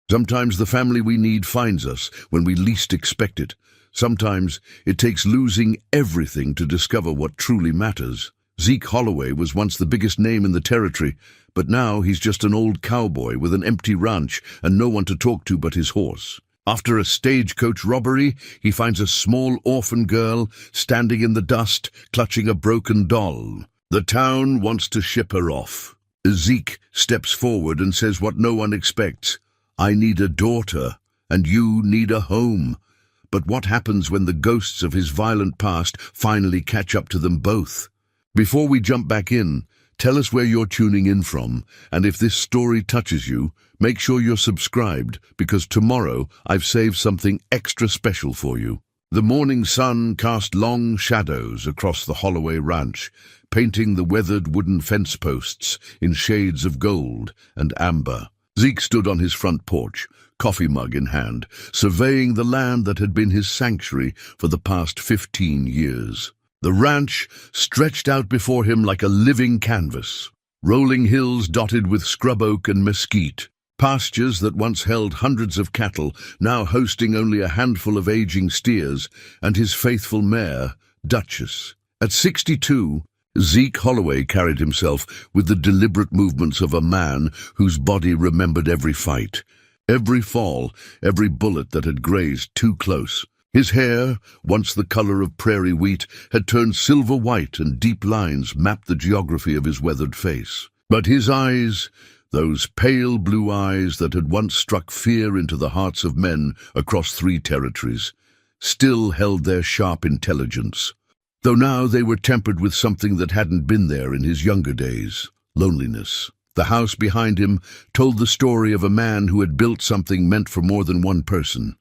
Sometimes the family we need finds us when we least expect it. Sometimes it takes losing everything to discover what truly matters. Zeke Holloway was once the biggest name in the territory, but now he's just an old cowboy with an empty ranch and no one to talk to but his horse. After a stagecoach robbery, he finds a small orphan girl standing in the dust, clutching a broken doll. The town wants to ship her off. Zeke steps forward and says what no one expects. I need a daughter, and you need a home. But what happens when the ghosts of his violent past finally catch up to them both? Before we jump back in, tell us where you're tuning in from, and if this story touches you, make sure you're subscribed, because tomorrow I've saved something extra special for you. The morning sun cast long shadows across the Holloway ranch, painting the weathered wooden fence posts in shades of gold and amber. Zeke stood on his front porch, coffee mug in hand, surveying the land that had been his sanctuary for the past 15 years. The ranch stretched out before him like a living canvas, rolling hills dotted with scrub oak and mesquite, pastures that once held hundreds of cattle, now hosting only a handful of aging steers, and his faithful mare, Duchess. At 62, Zeke Holloway carried himself with the deliberate movements of a man whose body remembered every fight, every fall, every bullet that had grazed too close. His hair, once the color of prairie wheat, had turned silver white, and deep lines mapped the geography of his weathered face. But his eyes, those pale blue eyes that had once struck fear into the hearts of men across 3 territories, still held their sharp intelligence, though now they were tempered with something that hadn't been there in his younger days: loneliness. The house behind him told the story of a man who had built something meant for more than one person.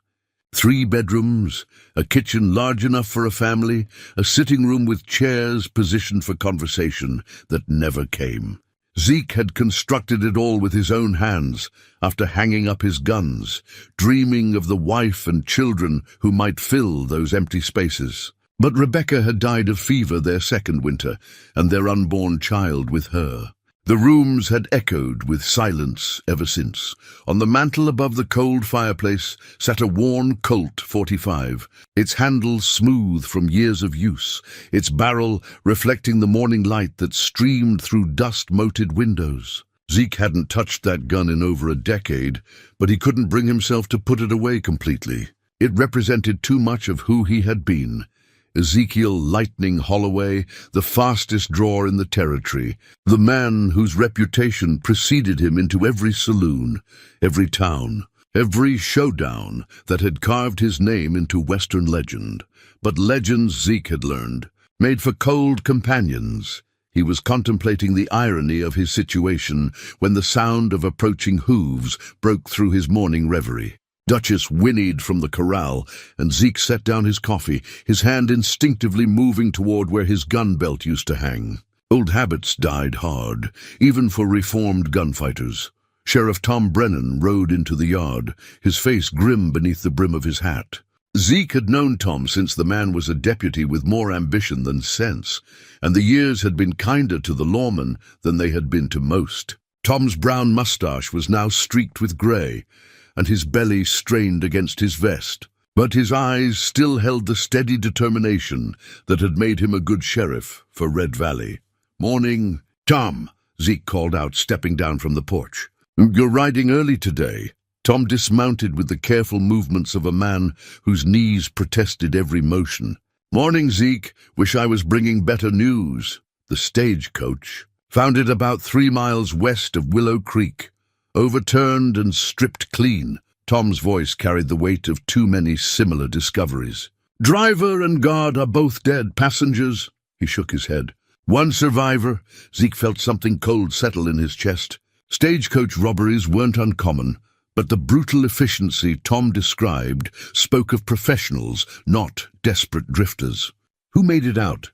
3 bedrooms, a kitchen large enough for a family, a sitting room with chairs positioned for conversation that never came. Zeke had constructed it all with his own hands, after hanging up his guns, dreaming of the wife and children who might fill those empty spaces. But Rebecca had died of fever their second winter, and their unborn child with her. The rooms had echoed with silence ever since. On the mantel above the cold fireplace sat a worn Colt .45, its handle smooth from years of use, its barrel reflecting the morning light that streamed through dust-moated windows. Zeke hadn't touched that gun in over a decade, but he couldn't bring himself to put it away completely. It represented too much of who he had been. Ezekiel Lightning Holloway, the fastest drawer in the territory, the man whose reputation preceded him into every saloon, every town, every showdown that had carved his name into Western legend. But legends, Zeke had learned, made for cold companions. He was contemplating the irony of his situation when the sound of approaching hooves broke through his morning reverie. Duchess whinnied from the corral, and Zeke set down his coffee, his hand instinctively moving toward where his gun belt used to hang. Old habits died hard, even for reformed gunfighters. Sheriff Tom Brennan rode into the yard, his face grim beneath the brim of his hat. Zeke had known Tom since the man was a deputy with more ambition than sense, and the years had been kinder to the lawman than they had been to most. Tom's brown mustache was now streaked with gray, and his belly strained against his vest. But his eyes still held the steady determination that had made him a good sheriff for Red Valley. "Morning, Tom," Zeke called out, stepping down from the porch. "You're riding early today." Tom dismounted with the careful movements of a man whose knees protested every motion. "Morning, Zeke. Wish I was bringing better news. The stagecoach, found it about 3 miles west of Willow Creek. Overturned and stripped clean." Tom's voice carried the weight of too many similar discoveries. "Driver and guard are both dead. Passengers?" He shook his head. "One survivor." Zeke felt something cold settle in his chest. Stagecoach robberies weren't uncommon, but the brutal efficiency Tom described spoke of professionals, not desperate drifters. "Who made it out?"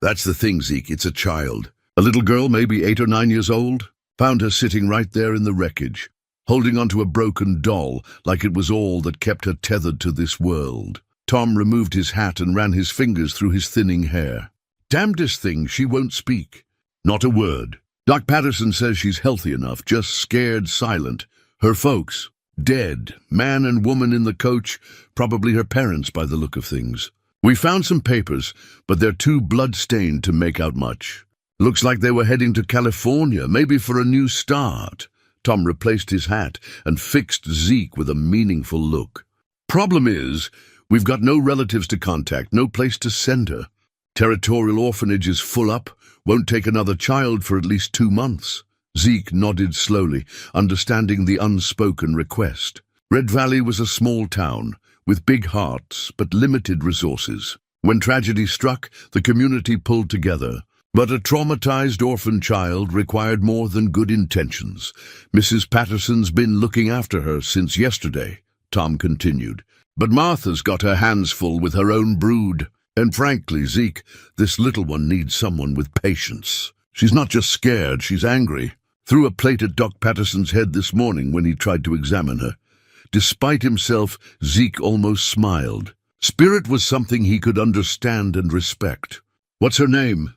"That's the thing, Zeke. It's a child. A little girl, maybe 8 or 9 years old. Found her sitting right there in the wreckage, holding onto a broken doll like it was all that kept her tethered to this world." Tom removed his hat and ran his fingers through his thinning hair. "Damnedest thing, she won't speak. Not a word. Doc Patterson says she's healthy enough, just scared silent. Her folks, Dead, man and woman in the coach, probably her parents by the look of things. We found some papers, but they're too blood-stained to make out much. Looks like they were heading to California, maybe for a new start. Tom replaced his hat and fixed Zeke with a meaningful look. Problem is, we've got no relatives to contact, no place to send her. Territorial orphanage is full up, won't take another child for at least 2 months. Zeke nodded slowly, understanding the unspoken request. Red Valley was a small town, with big hearts but limited resources. When tragedy struck, the community pulled together. But a traumatized orphan child required more than good intentions. Mrs. Patterson's been looking after her since yesterday, Tom continued. But Martha's got her hands full with her own brood. And frankly, Zeke, this little one needs someone with patience. She's not just scared, she's angry. Threw a plate at Doc Patterson's head this morning when he tried to examine her. Despite himself, Zeke almost smiled. Spirit was something he could understand and respect. What's her name?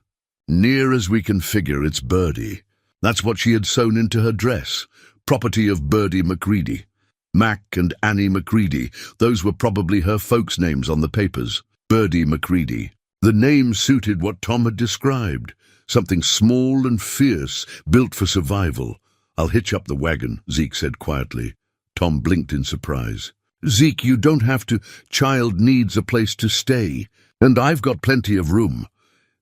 Near as we can figure, it's Birdie. That's what she had sewn into her dress. Property of Birdie McCready. Mac and Annie McCready, those were probably her folks' names on the papers. Birdie McCready. The name suited what Tom had described. Something small and fierce, built for survival. I'll hitch up the wagon, Zeke said quietly. Tom blinked in surprise. Zeke, you don't have to. Child needs a place to stay. And I've got plenty of room.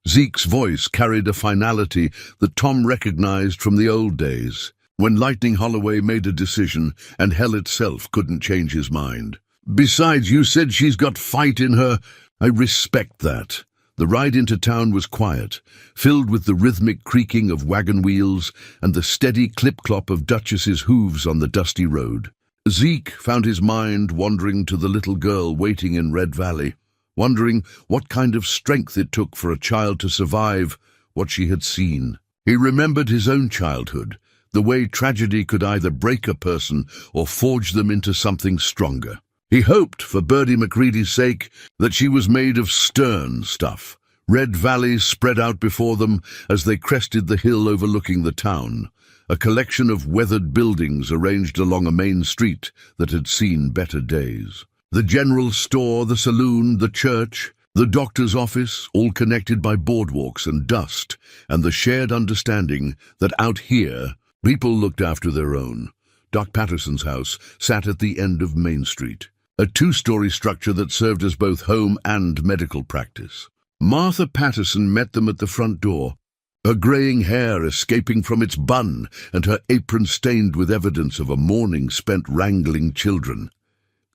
Zeke's voice carried a finality that Tom recognized from the old days, when Lightning Holloway made a decision and hell itself couldn't change his mind. Besides, you said she's got fight in her. I respect that. The ride into town was quiet, filled with the rhythmic creaking of wagon wheels and the steady clip-clop of Duchess's hooves on the dusty road. Zeke found his mind wandering to the little girl waiting in Red Valley, wondering what kind of strength it took for a child to survive what she had seen. He remembered his own childhood, the way tragedy could either break a person or forge them into something stronger. He hoped, for Birdie McCready's sake, that she was made of stern stuff. Red valleys spread out before them as they crested the hill overlooking the town, a collection of weathered buildings arranged along a main street that had seen better days. The general store, the saloon, the church, the doctor's office, all connected by boardwalks and dust, and the shared understanding that out here, people looked after their own. Doc Patterson's house sat at the end of Main Street, a 2-story structure that served as both home and medical practice. Martha Patterson met them at the front door, her graying hair escaping from its bun and her apron stained with evidence of a morning spent wrangling children.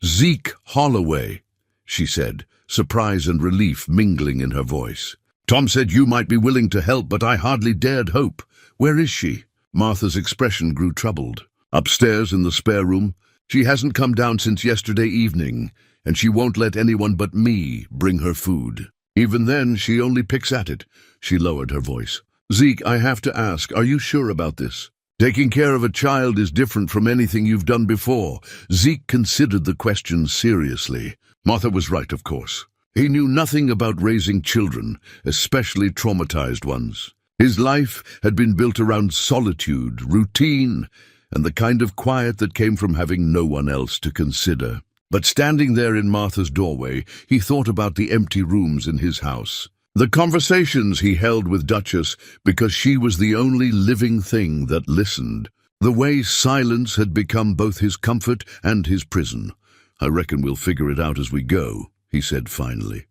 "Zeke Holloway," she said, surprise and relief mingling in her voice. "Tom said you might be willing to help, but I hardly dared hope. Where is she?" Martha's expression grew troubled. "Upstairs in the spare room. She hasn't come down since yesterday evening, and she won't let anyone but me bring her food. Even then, she only picks at it." She lowered her voice. "Zeke, I have to ask, are you sure about this? Taking care of a child is different from anything you've done before." Zeke considered the question seriously. Martha was right, of course. He knew nothing about raising children, especially traumatized ones. His life had been built around solitude, routine, and the kind of quiet that came from having no one else to consider. But standing there in Martha's doorway, he thought about the empty rooms in his house. The conversations he held with Duchess because she was the only living thing that listened. The way silence had become both his comfort and his prison. "I reckon we'll figure it out as we go," he said finally.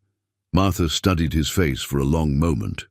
Martha studied his face for a long moment,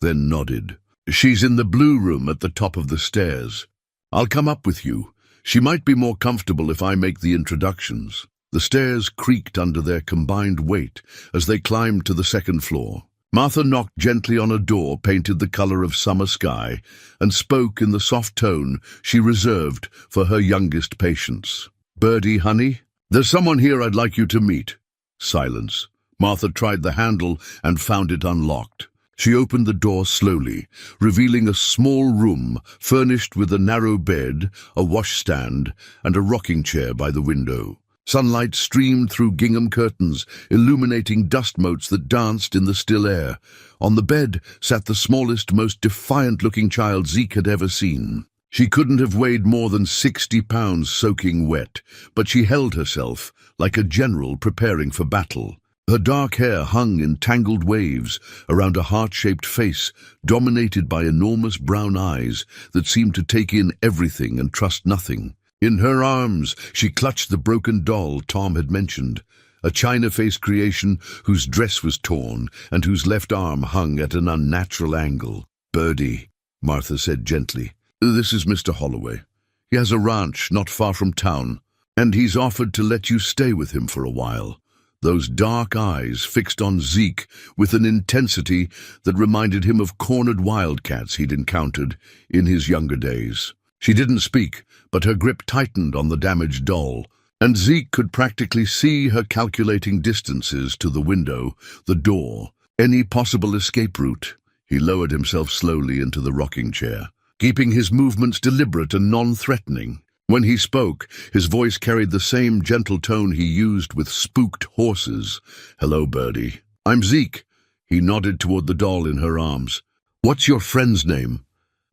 then nodded. "She's in the blue room at the top of the stairs. I'll come up with you. She might be more comfortable if I make the introductions." The stairs creaked under their combined weight as they climbed to the second floor. Martha knocked gently on a door painted the color of summer sky and spoke in the soft tone she reserved for her youngest patients. "Birdie, honey, there's someone here I'd like you to meet." Silence. Martha tried the handle and found it unlocked. She opened the door slowly, revealing a small room furnished with a narrow bed, a washstand, and a rocking chair by the window. Sunlight streamed through gingham curtains, illuminating dust motes that danced in the still air. On the bed sat the smallest, most defiant-looking child Zeke had ever seen. She couldn't have weighed more than 60 pounds soaking wet, but she held herself like a general preparing for battle. Her dark hair hung in tangled waves around a heart-shaped face dominated by enormous brown eyes that seemed to take in everything and trust nothing. In her arms, she clutched the broken doll Tom had mentioned, a china-faced creation whose dress was torn and whose left arm hung at an unnatural angle. "Birdie," Martha said gently, "this is Mr. Holloway. He has a ranch not far from town, and he's offered to let you stay with him for a while." Those dark eyes fixed on Zeke with an intensity that reminded him of cornered wildcats he'd encountered in his younger days. She didn't speak, but her grip tightened on the damaged doll, and Zeke could practically see her calculating distances to the window, the door, any possible escape route. He lowered himself slowly into the rocking chair, keeping his movements deliberate and non-threatening. When he spoke, his voice carried the same gentle tone he used with spooked horses. "Hello, Birdie. I'm Zeke." He nodded toward the doll in her arms. "What's your friend's name?"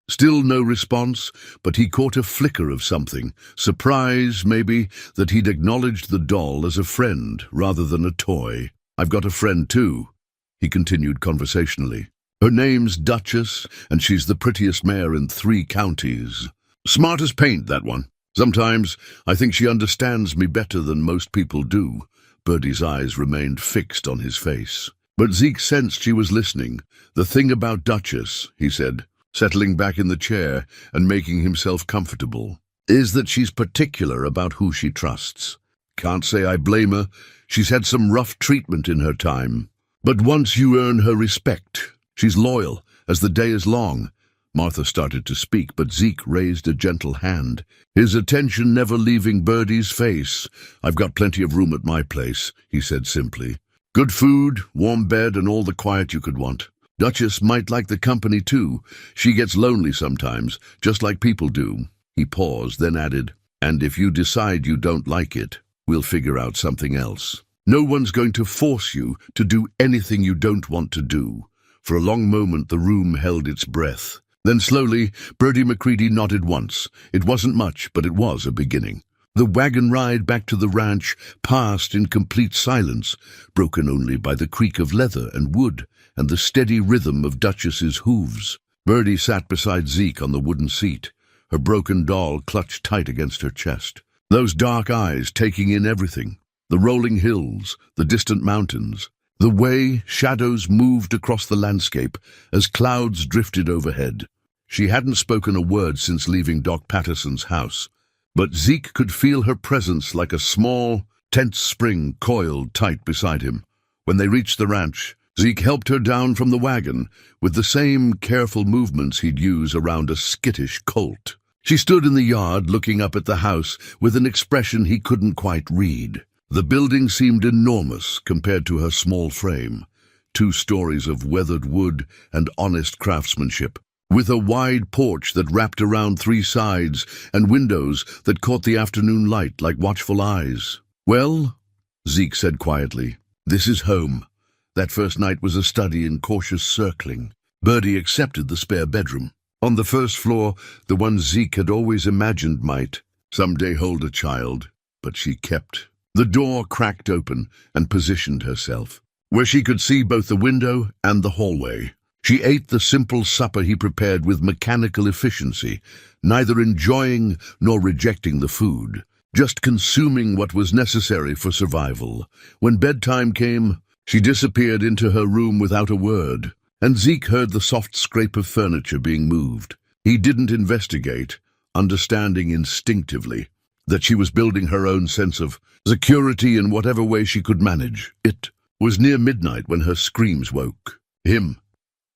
Still no response, but he caught a flicker of something. Surprise, maybe, that he'd acknowledged the doll as a friend rather than a toy. "I've got a friend too," he continued conversationally. "Her name's Duchess, and she's the prettiest mare in 3 counties. Smart as paint, that one. Sometimes I think she understands me better than most people do." Birdie's eyes remained fixed on his face. But Zeke sensed she was listening. "The thing about Duchess," he said, settling back in the chair and making himself comfortable, "is that she's particular about who she trusts. Can't say I blame her. She's had some rough treatment in her time. But once you earn her respect, she's loyal as the day is long." Martha started to speak, but Zeke raised a gentle hand, his attention never leaving Birdie's face. "I've got plenty of room at my place," he said simply. "Good food, warm bed, and all the quiet you could want. Duchess might like the company too. She gets lonely sometimes, just like people do." He paused, then added, "And if you decide you don't like it, we'll figure out something else. No one's going to force you to do anything you don't want to do." For a long moment the room held its breath. Then slowly, Birdie McCready nodded once. It wasn't much, but it was a beginning. The wagon ride back to the ranch passed in complete silence, broken only by the creak of leather and wood and the steady rhythm of Duchess's hooves. Birdie sat beside Zeke on the wooden seat, her broken doll clutched tight against her chest. Those dark eyes taking in everything, the rolling hills, the distant mountains, the way shadows moved across the landscape as clouds drifted overhead. She hadn't spoken a word since leaving Doc Patterson's house, but Zeke could feel her presence like a small, tense spring coiled tight beside him. When they reached the ranch, Zeke helped her down from the wagon with the same careful movements he'd use around a skittish colt. She stood in the yard looking up at the house with an expression he couldn't quite read. The building seemed enormous compared to her small frame. 2 stories of weathered wood and honest craftsmanship, with a wide porch that wrapped around 3 sides and windows that caught the afternoon light like watchful eyes. "Well," Zeke said quietly, "this is home." That first night was a study in cautious circling. Birdie accepted the spare bedroom. On the first floor, the one Zeke had always imagined might someday hold a child, but she kept. The door cracked open and positioned herself, where she could see both the window and the hallway. She ate the simple supper he prepared with mechanical efficiency, neither enjoying nor rejecting the food, just consuming what was necessary for survival. When bedtime came, she disappeared into her room without a word, and Zeke heard the soft scrape of furniture being moved. He didn't investigate, understanding instinctively that she was building her own sense of security in whatever way she could manage. It was near midnight when her screams woke him.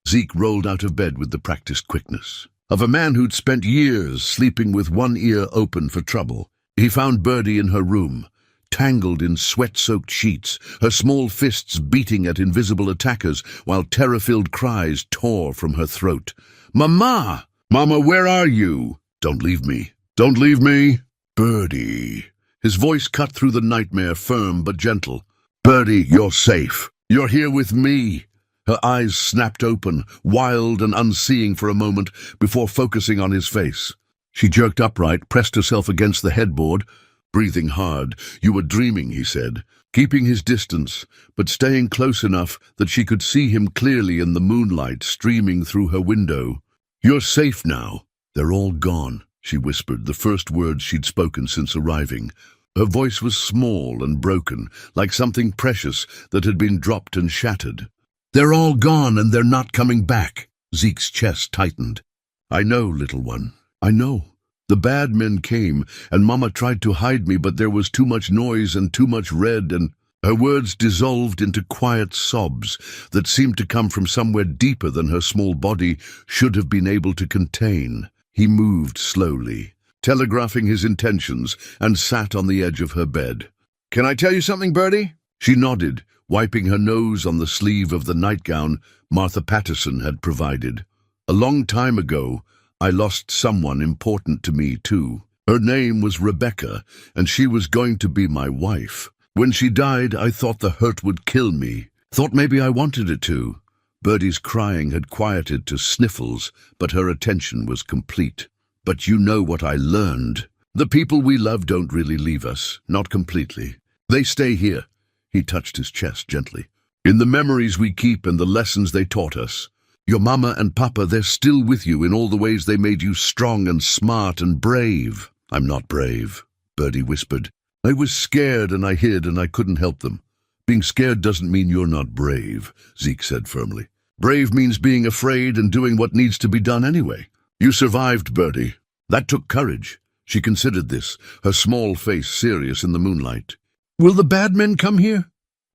Zeke rolled out of bed with the practiced quickness of a man who'd spent years sleeping with one ear open for trouble. He found Birdie in her room, tangled in sweat-soaked sheets, her small fists beating at invisible attackers while terror-filled cries tore from her throat. "Mama! Mama, where are you? Don't leave me. Don't leave me!" "Birdie." His voice cut through the nightmare, firm but gentle. "Birdie, you're safe. You're here with me." Her eyes snapped open, wild and unseeing for a moment, before focusing on his face. She jerked upright, pressed herself against the headboard, breathing hard. "You were dreaming," he said, keeping his distance, but staying close enough that she could see him clearly in the moonlight streaming through her window. "You're safe now." "They're all gone," she whispered, the first words she'd spoken since arriving. Her voice was small and broken, like something precious that had been dropped and shattered. "They're all gone, and they're not coming back." Zeke's chest tightened. "I know, little one. I know. The bad men came, and Mama tried to hide me, but there was too much noise and too much red, and—" Her words dissolved into quiet sobs that seemed to come from somewhere deeper than her small body should have been able to contain. He moved slowly, telegraphing his intentions, and sat on the edge of her bed. "Can I tell you something, Bertie?" She nodded, wiping her nose on the sleeve of the nightgown Martha Patterson had provided. "A long time ago, I lost someone important to me, too. Her name was Rebecca, and she was going to be my wife. When she died, I thought the hurt would kill me. Thought maybe I wanted it to." Bertie's crying had quieted to sniffles, but her attention was complete. "But you know what I learned. The people we love don't really leave us, not completely. They stay here." He touched his chest gently. "In the memories we keep and the lessons they taught us. Your mama and papa, they're still with you in all the ways they made you strong and smart and brave." "I'm not brave," Bertie whispered. "I was scared and I hid and I couldn't help them." "Being scared doesn't mean you're not brave," Zeke said firmly. "Brave means being afraid and doing what needs to be done anyway. You survived, Bertie. That took courage." She considered this, her small face serious in the moonlight. "Will the bad men come here?"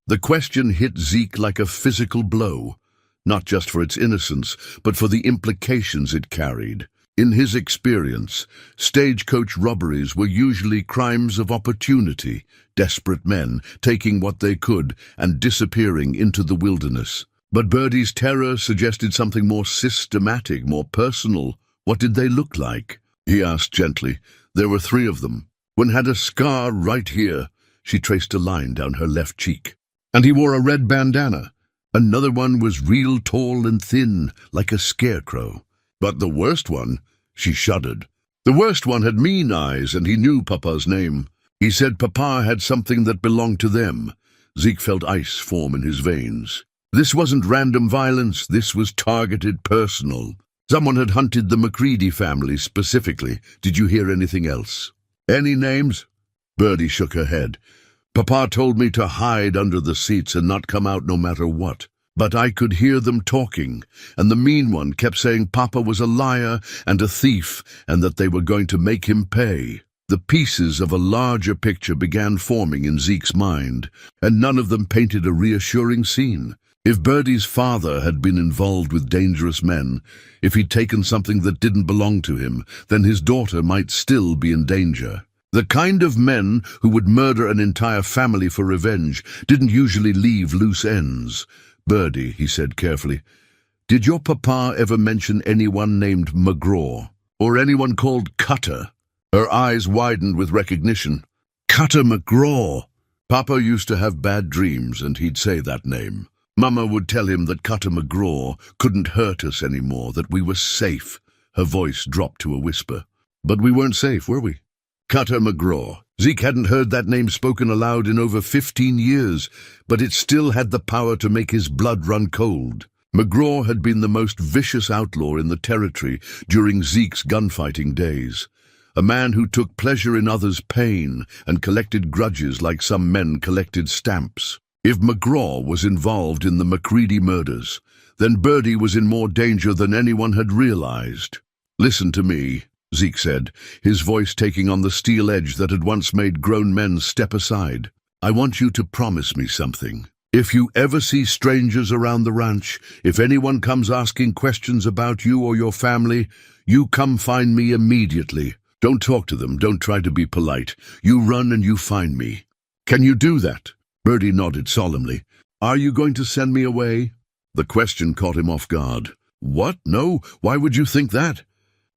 The question hit Zeke like a physical blow, not just for its innocence, but for the implications it carried. In his experience, stagecoach robberies were usually crimes of opportunity, desperate men taking what they could and disappearing into the wilderness. But Bertie's terror suggested something more systematic, more personal. "What did they look like?" he asked gently. "There were 3 of them. One had a scar right here." She traced a line down her left cheek. "And he wore a red bandana. Another one was real tall and thin, like a scarecrow. But the worst one," she shuddered. "The worst one had mean eyes, and he knew Papa's name. He said Papa had something that belonged to them." Zeke felt ice form in his veins. This wasn't random violence, this was targeted, personal. Someone had hunted the McCready family specifically. "Did you hear anything else?" "Any names?" Bertie shook her head. "Papa told me to hide under the seats and not come out no matter what. But I could hear them talking, and the mean one kept saying Papa was a liar and a thief, and that they were going to make him pay." The pieces of a larger picture began forming in Zeke's mind, and none of them painted a reassuring scene. If Bertie's father had been involved with dangerous men, if he'd taken something that didn't belong to him, then his daughter might still be in danger. The kind of men who would murder an entire family for revenge didn't usually leave loose ends. "Bertie," he said carefully, "did your papa ever mention anyone named McGraw? Or anyone called Cutter?" Her eyes widened with recognition. "Cutter McGraw." Papa used to have bad dreams, and he'd say that name. Mama would tell him that Cutter McGraw couldn't hurt us anymore, that we were safe. Her voice dropped to a whisper. "But we weren't safe, were we?" Cutter McGraw. Zeke hadn't heard that name spoken aloud in over 15 years, but it still had the power to make his blood run cold. McGraw had been the most vicious outlaw in the territory during Zeke's gunfighting days. A man who took pleasure in others' pain and collected grudges like some men collected stamps. If McGraw was involved in the McCready murders, then Bertie was in more danger than anyone had realized. "Listen to me," Zeke said, his voice taking on the steel edge that had once made grown men step aside. "I want you to promise me something. If you ever see strangers around the ranch, if anyone comes asking questions about you or your family, you come find me immediately. Don't talk to them, don't try to be polite. You run and you find me. Can you do that?" Bertie nodded solemnly. "Are you going to send me away?" The question caught him off guard. "What? No, why would you think that?"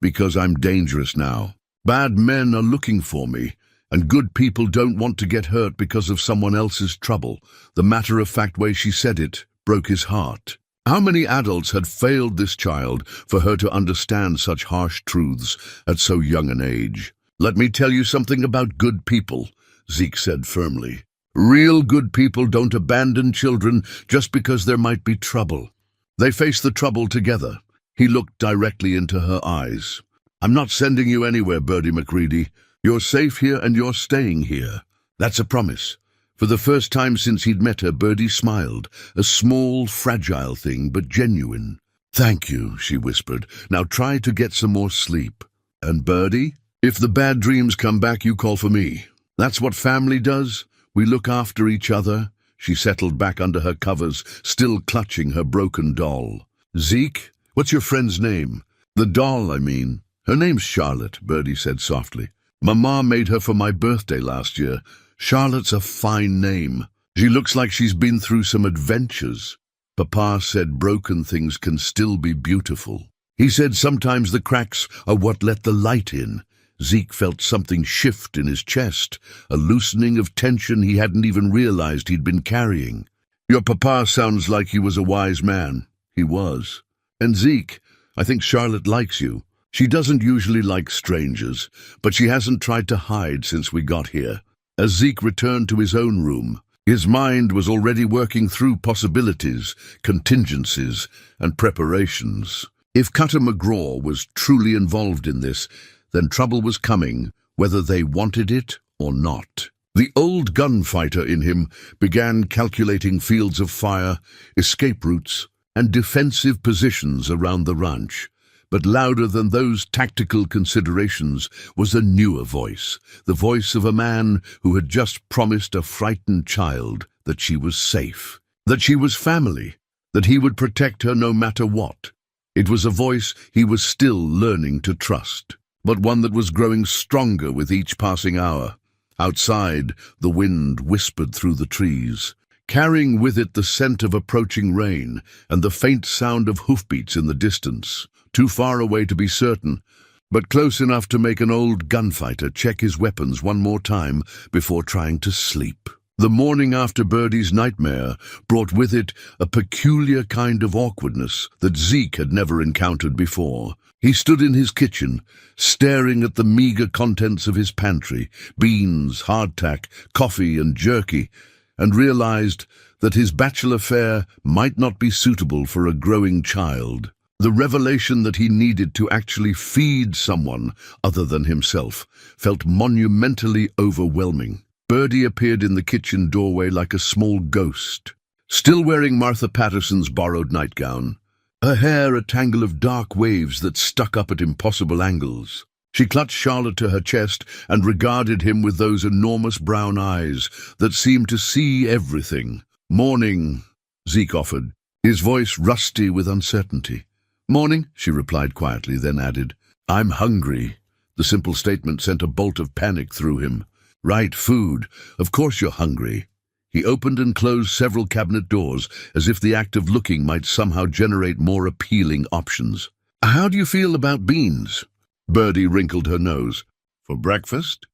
"Because I'm dangerous now. Bad men are looking for me, and good people don't want to get hurt because of someone else's trouble." The matter-of-fact way she said it broke his heart. How many adults had failed this child for her to understand such harsh truths at so young an age? "Let me tell you something about good people," Zeke said firmly. "Real good people don't abandon children just because there might be trouble. They face the trouble together." He looked directly into her eyes. "I'm not sending you anywhere, Birdie McCready. You're safe here and you're staying here. That's a promise." For the first time since he'd met her, Birdie smiled, a small, fragile thing, but genuine. "Thank you," she whispered. "Now try to get some more sleep. And Birdie, if the bad dreams come back, you call for me. That's what family does. We look after each other." She settled back under her covers, still clutching her broken doll. "Zeke, what's your friend's name?" "The doll, I mean." "Her name's Charlotte," Birdie said softly. "Mama made her for my birthday last year. Charlotte's a fine name. She looks like she's been through some adventures." Papa said broken things can still be beautiful. He said sometimes the cracks are what let the light in. Zeke felt something shift in his chest, a loosening of tension he hadn't even realized he'd been carrying. "Your papa sounds like he was a wise man." He was. "And Zeke, I think Charlotte likes you. She doesn't usually like strangers, but she hasn't tried to hide since we got here." As Zeke returned to his own room, his mind was already working through possibilities, contingencies, and preparations. If Cutter McGraw was truly involved in this, then trouble was coming, whether they wanted it or not. The old gunfighter in him began calculating fields of fire, escape routes, and defensive positions around the ranch. But louder than those tactical considerations was a newer voice, the voice of a man who had just promised a frightened child that she was safe, that she was family, that he would protect her no matter what. It was a voice he was still learning to trust, but one that was growing stronger with each passing hour. Outside, the wind whispered through the trees, carrying with it the scent of approaching rain and the faint sound of hoofbeats in the distance. Too far away to be certain, but close enough to make an old gunfighter check his weapons one more time before trying to sleep. The morning after Birdie's nightmare brought with it a peculiar kind of awkwardness that Zeke had never encountered before. He stood in his kitchen, staring at the meager contents of his pantry, beans, hardtack, coffee, and jerky, and realized that his bachelor fare might not be suitable for a growing child. The revelation that he needed to actually feed someone other than himself felt monumentally overwhelming. Birdie appeared in the kitchen doorway like a small ghost, still wearing Martha Patterson's borrowed nightgown, her hair a tangle of dark waves that stuck up at impossible angles. She clutched Charlotte to her chest and regarded him with those enormous brown eyes that seemed to see everything. "Morning," Zeke offered, his voice rusty with uncertainty. "Morning," she replied quietly, then added, "I'm hungry." The simple statement sent a bolt of panic through him. "Right, food. Of course you're hungry." He opened and closed several cabinet doors, as if the act of looking might somehow generate more appealing options. "How do you feel about beans?" Birdie wrinkled her nose. "For breakfast?"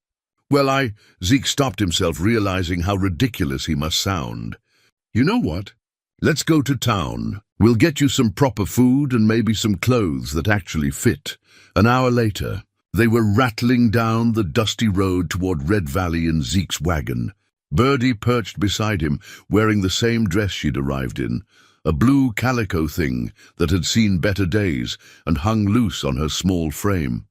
"Well, Zeke stopped himself, realizing how ridiculous he must sound. "You know what? Let's go to town. We'll get you some proper food and maybe some clothes that actually fit." An hour later, they were rattling down the dusty road toward Red Valley in Zeke's wagon. Birdie perched beside him, wearing the same dress she'd arrived in, a blue calico thing that had seen better days and hung loose on her small frame.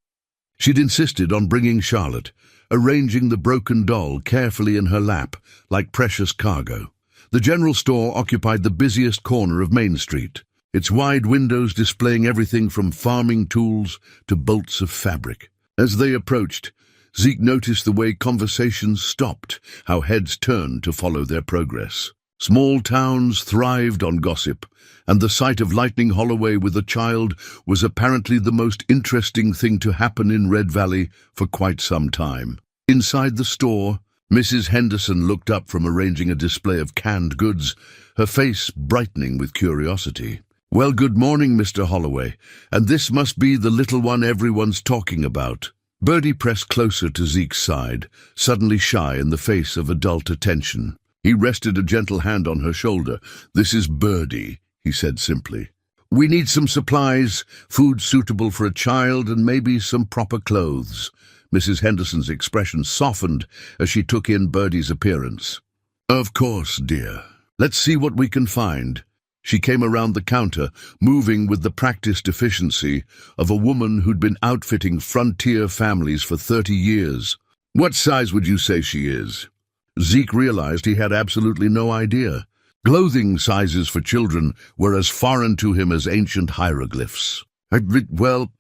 She'd insisted on bringing Charlotte, arranging the broken doll carefully in her lap, like precious cargo. The general store occupied the busiest corner of Main Street, its wide windows displaying everything from farming tools to bolts of fabric. As they approached, Zeke noticed the way conversations stopped, how heads turned to follow their progress. Small towns thrived on gossip, and the sight of Lightning Holloway with a child was apparently the most interesting thing to happen in Red Valley for quite some time. Inside the store, Mrs. Henderson looked up from arranging a display of canned goods, her face brightening with curiosity. "Well, good morning, Mr. Holloway, and this must be the little one everyone's talking about." Birdie pressed closer to Zeke's side, suddenly shy in the face of adult attention. He rested a gentle hand on her shoulder. "This is Birdie," he said simply. "We need some supplies, food suitable for a child, and maybe some proper clothes." Mrs. Henderson's expression softened as she took in Birdie's appearance. "Of course, dear. Let's see what we can find." She came around the counter, moving with the practiced efficiency of a woman who'd been outfitting frontier families for 30 years. "What size would you say she is?" Zeke realized he had absolutely no idea. Clothing sizes for children were as foreign to him as ancient hieroglyphs. "Well,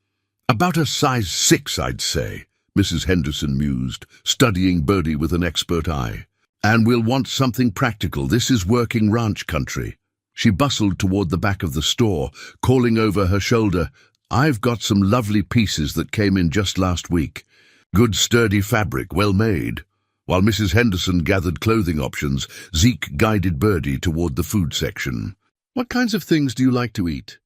about a size 6, I'd say," Mrs. Henderson mused, studying Birdie with an expert eye. "And we'll want something practical. This is working ranch country." She bustled toward the back of the store, calling over her shoulder, "I've got some lovely pieces that came in just last week. Good sturdy fabric, well made." While Mrs. Henderson gathered clothing options, Zeke guided Birdie toward the food section. "What kinds of things do you like to eat?"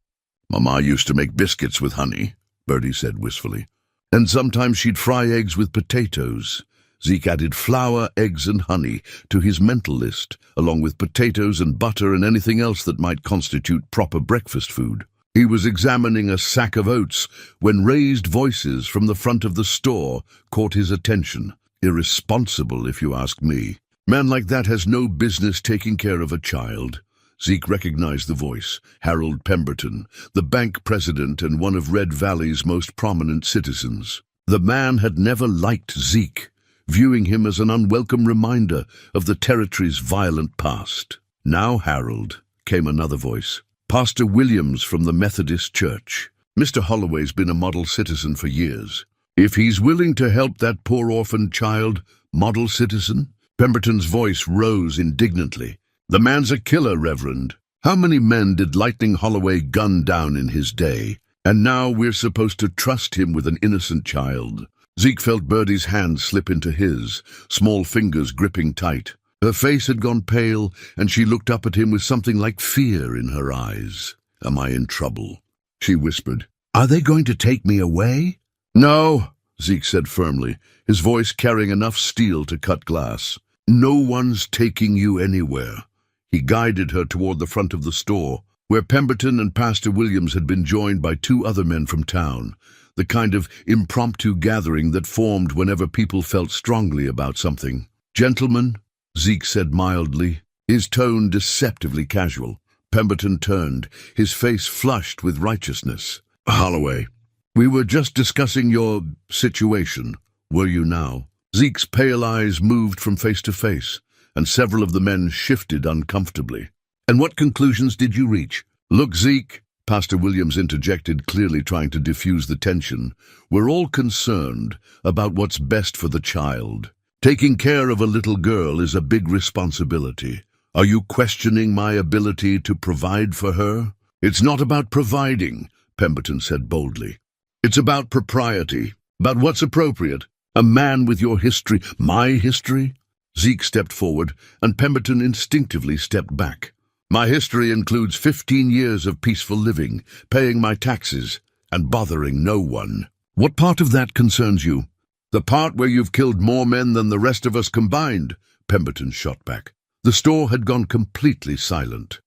"Mama used to make biscuits with honey," Birdie said wistfully. "And sometimes she'd fry eggs with potatoes." Zeke added flour, eggs, and honey to his mental list, along with potatoes and butter and anything else that might constitute proper breakfast food. He was examining a sack of oats when raised voices from the front of the store caught his attention. Irresponsible, if you ask me. Man like that has no business taking care of a child. Zeke recognized the voice. Harold Pemberton, the bank president and one of Red Valley's most prominent citizens. The man had never liked Zeke, viewing him as an unwelcome reminder of the territory's violent past. "Now, Harold," came another voice. "Pastor Williams from the Methodist Church. Mr. Holloway's been a model citizen for years. If he's willing to help that poor orphaned child, model citizen?" Pemberton's voice rose indignantly. "The man's a killer, Reverend. How many men did Lightning Holloway gun down in his day? And now we're supposed to trust him with an innocent child." Zeke felt Birdie's hand slip into his, small fingers gripping tight. Her face had gone pale, and she looked up at him with something like fear in her eyes. "Am I in trouble?" she whispered. "Are they going to take me away?" "No," Zeke said firmly, his voice carrying enough steel to cut glass. "No one's taking you anywhere." He guided her toward the front of the store, where Pemberton and Pastor Williams had been joined by 2 other men from town, the kind of impromptu gathering that formed whenever people felt strongly about something. "Gentlemen," Zeke said mildly, his tone deceptively casual. Pemberton turned, his face flushed with righteousness. "Holloway, we were just discussing your situation. Were you now?" Zeke's pale eyes moved from face to face, and several of the men shifted uncomfortably. "And what conclusions did you reach?" "Look, Zeke," Pastor Williams interjected, clearly trying to diffuse the tension, "we're all concerned about what's best for the child. Taking care of a little girl is a big responsibility. Are you questioning my ability to provide for her?" "It's not about providing," Pemberton said boldly. "It's about propriety, about what's appropriate. A man with your history, my history?" Zeke stepped forward, and Pemberton instinctively stepped back. "My history includes 15 years of peaceful living, paying my taxes, and bothering no one." "What part of that concerns you?" "The part where you've killed more men than the rest of us combined," Pemberton shot back. The store had gone completely silent.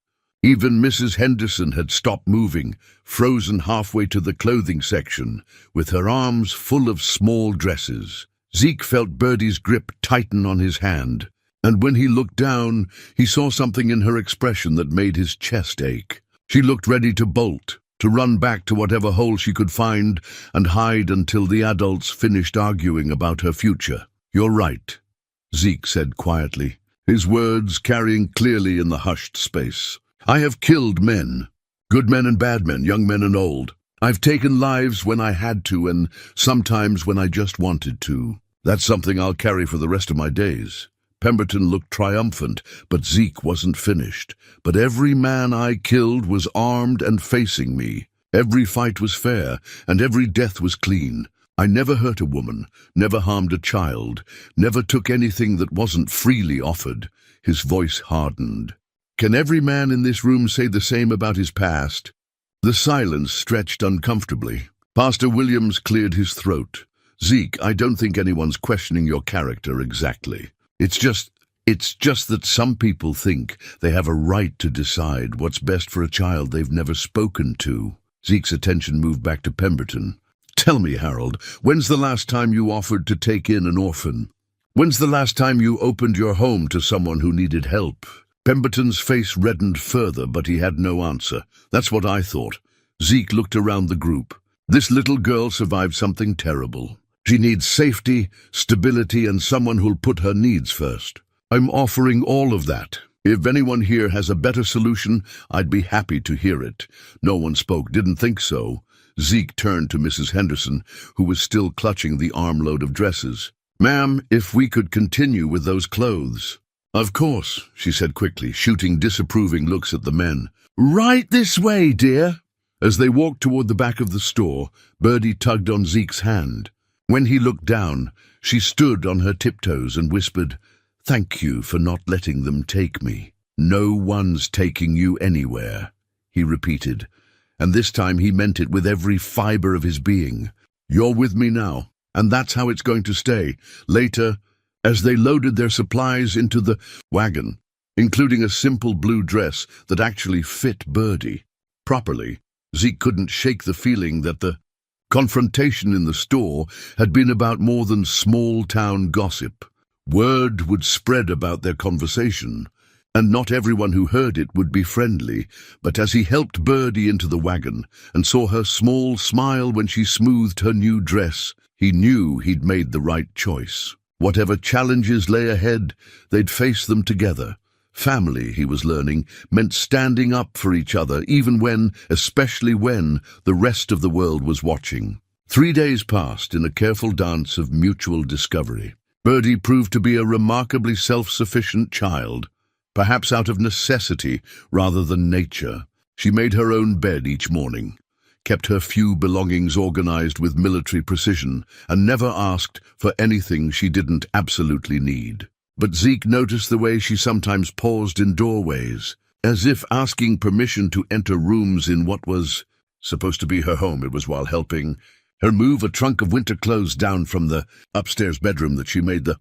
Even Mrs. Henderson had stopped moving, frozen halfway to the clothing section, with her arms full of small dresses. Zeke felt Birdie's grip tighten on his hand, and when he looked down, he saw something in her expression that made his chest ache. She looked ready to bolt, to run back to whatever hole she could find and hide until the adults finished arguing about her future. "You're right," Zeke said quietly, his words carrying clearly in the hushed space. "I have killed men, good men and bad men, young men and old. I've taken lives when I had to and sometimes when I just wanted to. That's something I'll carry for the rest of my days." Pemberton looked triumphant, but Zeke wasn't finished. "But every man I killed was armed and facing me. Every fight was fair, and every death was clean. I never hurt a woman, never harmed a child, never took anything that wasn't freely offered." His voice hardened. "Can every man in this room say the same about his past?" The silence stretched uncomfortably. Pastor Williams cleared his throat. "Zeke, I don't think anyone's questioning your character exactly. It's just It's just that some people think they have a right to decide what's best for a child they've never spoken to. Zeke's attention moved back to Pemberton. Tell me, Harold, when's the last time you offered to take in an orphan? When's the last time you opened your home to someone who needed help? Pemberton's face reddened further, but he had no answer. That's what I thought. Zeke looked around the group. This little girl survived something terrible. She needs safety, stability, and someone who'll put her needs first. I'm offering all of that. If anyone here has a better solution, I'd be happy to hear it. No one spoke, didn't think so. Zeke turned to Mrs. Henderson, who was still clutching the armload of dresses. Ma'am, if we could continue with those clothes. Of course, she said quickly, shooting disapproving looks at the men. Right this way, dear. As they walked toward the back of the store, Birdie tugged on Zeke's hand. When he looked down, she stood on her tiptoes and whispered, Thank you for not letting them take me. No one's taking you anywhere, he repeated, and this time he meant it with every fiber of his being. You're with me now, and that's how it's going to stay. Later, as they loaded their supplies into the wagon, including a simple blue dress that actually fit Birdie properly, Zeke couldn't shake the feeling that the confrontation in the store had been about more than small-town gossip. Word would spread about their conversation, and not everyone who heard it would be friendly, but as he helped Birdie into the wagon and saw her small smile when she smoothed her new dress, he knew he'd made the right choice. Whatever challenges lay ahead, they'd face them together. Family, he was learning, meant standing up for each other, even when, especially when, the rest of the world was watching. 3 days passed in a careful dance of mutual discovery. Birdie proved to be a remarkably self-sufficient child, perhaps out of necessity rather than nature. She made her own bed each morning, kept her few belongings organized with military precision, and never asked for anything she didn't absolutely need. But Zeke noticed the way she sometimes paused in doorways, as if asking permission to enter rooms in what was supposed to be her home. It was while helping her move a trunk of winter clothes down from the upstairs bedroom that she made the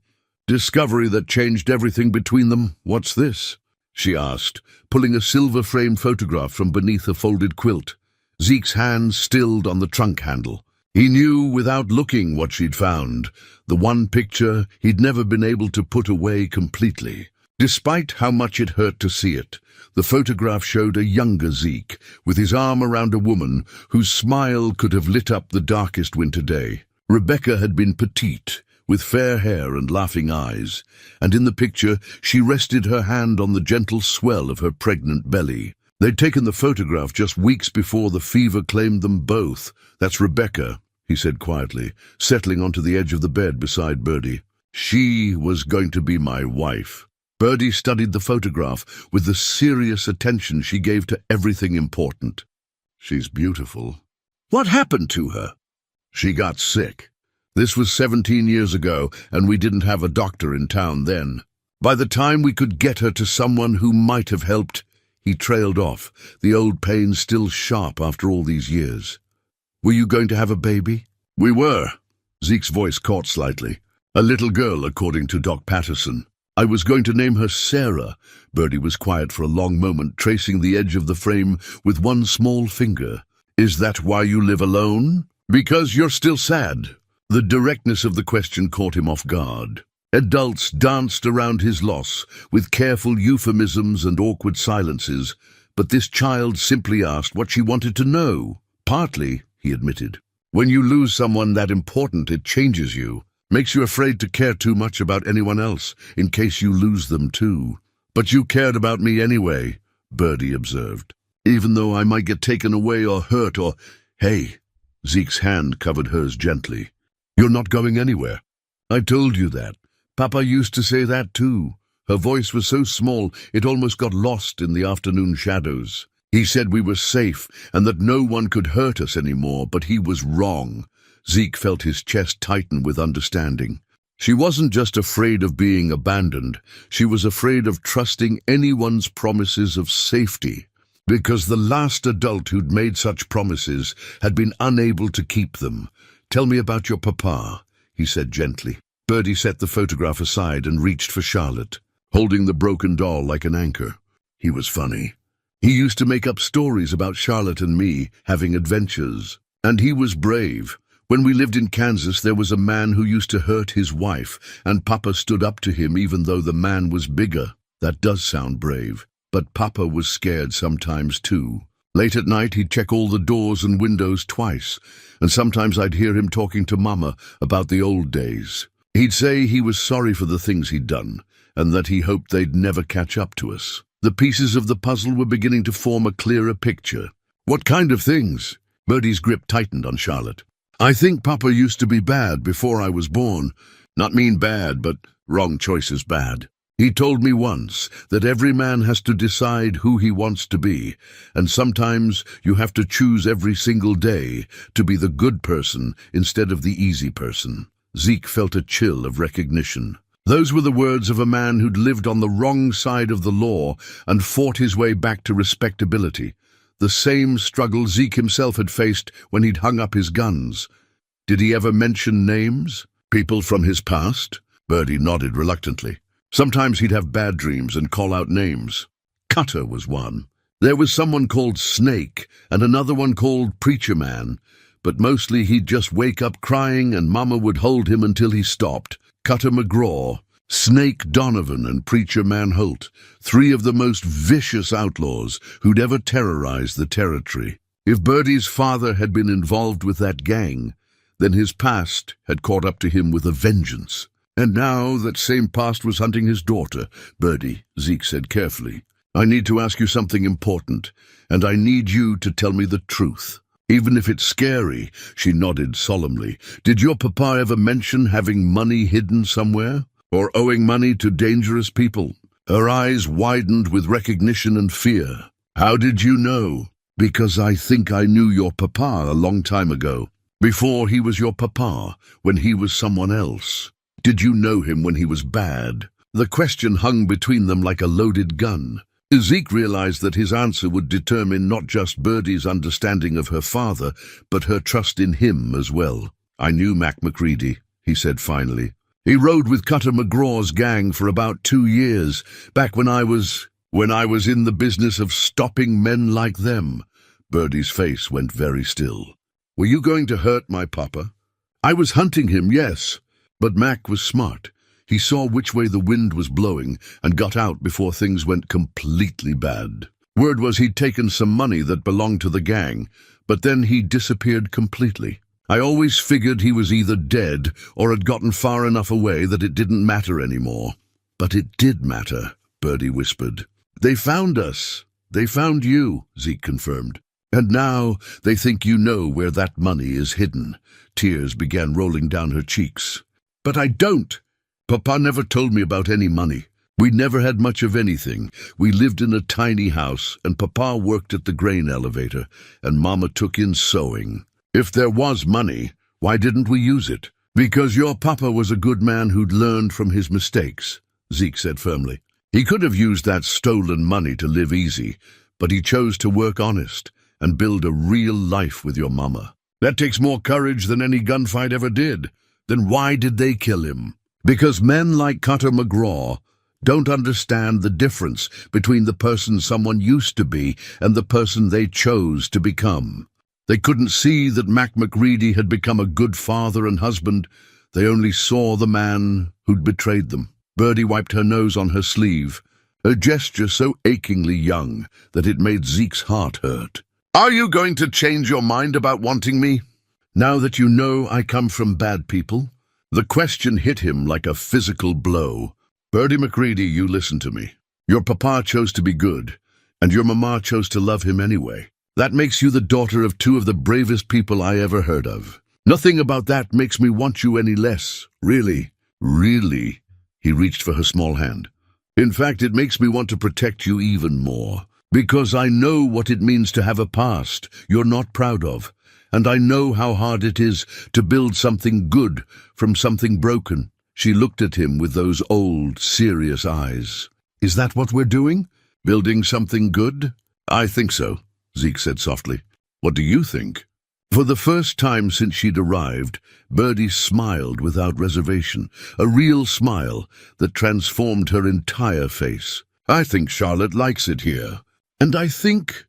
discovery that changed everything between them. What's this? She asked, pulling a silver-framed photograph from beneath a folded quilt. Zeke's hand stilled on the trunk handle. He knew without looking what she'd found, the one picture he'd never been able to put away completely. Despite how much it hurt to see it, the photograph showed a younger Zeke, with his arm around a woman whose smile could have lit up the darkest winter day. Rebecca had been petite, with fair hair and laughing eyes, and in the picture she rested her hand on the gentle swell of her pregnant belly. They'd taken the photograph just weeks before the fever claimed them both. That's Rebecca, he said quietly, settling onto the edge of the bed beside Birdie. She was going to be my wife. Birdie studied the photograph with the serious attention she gave to everything important. She's beautiful. What happened to her? She got sick. This was 17 years ago, and we didn't have a doctor in town then. By the time we could get her to someone who might have helped, he trailed off, the old pain still sharp after all these years. Were you going to have a baby? We were. Zeke's voice caught slightly. A little girl, according to Doc Patterson. I was going to name her Sarah. Birdie was quiet for a long moment, tracing the edge of the frame with one small finger. Is that why you live alone? Because you're still sad. The directness of the question caught him off guard. Adults danced around his loss with careful euphemisms and awkward silences, but this child simply asked what she wanted to know. Partly, he admitted. When you lose someone that important, it changes you. Makes you afraid to care too much about anyone else, in case you lose them too. But you cared about me anyway, Birdie observed. Even though I might get taken away or hurt or... Hey, Zeke's hand covered hers gently. You're not going anywhere. I told you that. Papa used to say that too. Her voice was so small it almost got lost in the afternoon shadows. He said we were safe and that no one could hurt us anymore, but he was wrong. Zeke felt his chest tighten with understanding. She wasn't just afraid of being abandoned. She was afraid of trusting anyone's promises of safety, because the last adult who'd made such promises had been unable to keep them. Tell me about your papa, he said gently. Birdie set the photograph aside and reached for Charlotte. holding the broken doll like an anchor. He was funny. He used to make up stories about Charlotte and me having adventures. And he was brave. When we lived in Kansas, there was a man who used to hurt his wife, and Papa stood up to him even though the man was bigger. That does sound brave, but Papa was scared sometimes too. Late at night, he'd check all the doors and windows twice, and sometimes I'd hear him talking to Mama about the old days. He'd say he was sorry for the things he'd done, and that he hoped they'd never catch up to us. The pieces of the puzzle were beginning to form a clearer picture. What kind of things? Birdie's grip tightened on Charlotte. I think Papa used to be bad before I was born. Not mean bad, but wrong choices bad. He told me once that every man has to decide who he wants to be, and sometimes you have to choose every single day to be the good person instead of the easy person. Zeke felt a chill of recognition. Those were the words of a man who'd lived on the wrong side of the law and fought his way back to respectability. The same struggle Zeke himself had faced when he'd hung up his guns. Did he ever mention names? People from his past? Birdie nodded reluctantly. Sometimes he'd have bad dreams and call out names. Cutter was one. There was someone called Snake and another one called Preacher Man, but mostly he'd just wake up crying and Mama would hold him until he stopped. Cutter McGraw, Snake Donovan and Preacher Man Holt, three of the most vicious outlaws who'd ever terrorized the territory. If Birdie's father had been involved with that gang, then his past had caught up to him with a vengeance. And now that same past was hunting his daughter. Birdie, Zeke said carefully, I need to ask you something important, and I need you to tell me the truth. Even if it's scary, she nodded solemnly. Did your papa ever mention having money hidden somewhere? Or owing money to dangerous people? Her eyes widened with recognition and fear. How did you know? Because I think I knew your papa a long time ago. Before he was your papa, when he was someone else. Did you know him when he was bad? The question hung between them like a loaded gun. Zeke realized that his answer would determine not just Birdie's understanding of her father, but her trust in him as well. I knew Mac McCready, he said finally. He rode with Cutter McGraw's gang for about 2 years, back when I was in the business of stopping men like them. Birdie's face went very still. Were you going to hurt my papa? I was hunting him, yes, but Mac was smart. He saw which way the wind was blowing and got out before things went completely bad. Word was he'd taken some money that belonged to the gang, but then he disappeared completely. I always figured he was either dead or had gotten far enough away that it didn't matter anymore. But it did matter, Birdie whispered. They found us. They found you, Zeke confirmed. And now they think you know where that money is hidden. Tears began rolling down her cheeks. But I don't. Papa never told me about any money. We never had much of anything. We lived in a tiny house, and Papa worked at the grain elevator, and Mama took in sewing. If there was money, why didn't we use it? Because your papa was a good man who'd learned from his mistakes, Zeke said firmly. He could have used that stolen money to live easy, but he chose to work honest and build a real life with your mama. That takes more courage than any gunfight ever did. Then why did they kill him? Because men like Cutter McGraw don't understand the difference between the person someone used to be and the person they chose to become. They couldn't see that Mac McCready had become a good father and husband. They only saw the man who'd betrayed them. Birdie wiped her nose on her sleeve, her gesture so achingly young that it made Zeke's heart hurt. Are you going to change your mind about wanting me? Now that you know I come from bad people? The question hit him like a physical blow. Birdie McCready, you listen to me. Your papa chose to be good, and your mama chose to love him anyway. That makes you the daughter of 2 of the bravest people I ever heard of. Nothing about that makes me want you any less. Really, really. He reached for her small hand. In fact, it makes me want to protect you even more. Because I know what it means to have a past you're not proud of. And I know how hard it is to build something good from something broken. She looked at him with those old, serious eyes. Is that what we're doing? Building something good? I think so, Zeke said softly. What do you think? For the first time since she'd arrived, Birdie smiled without reservation, a real smile that transformed her entire face. "I think Charlotte likes it here. And I think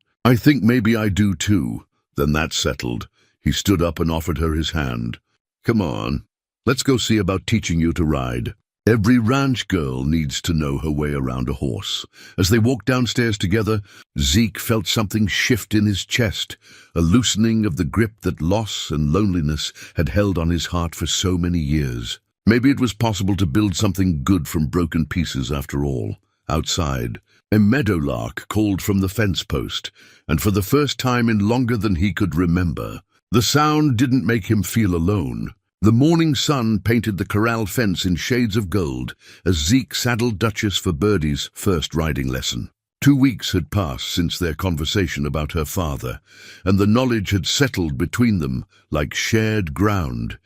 maybe I do too." Then that settled. He stood up and offered her his hand. "Come on, let's go see about teaching you to ride." Every ranch girl needs to know her way around a horse. As they walked downstairs together, Zeke felt something shift in his chest, a loosening of the grip that loss and loneliness had held on his heart for so many years. Maybe it was possible to build something good from broken pieces after all. Outside, a meadowlark called from the fence post, and for the first time in longer than he could remember, the sound didn't make him feel alone. The morning sun painted the corral fence in shades of gold as Zeke saddled Duchess for Birdie's first riding lesson. 2 weeks had passed since their conversation about her father, and the knowledge had settled between them like shared ground,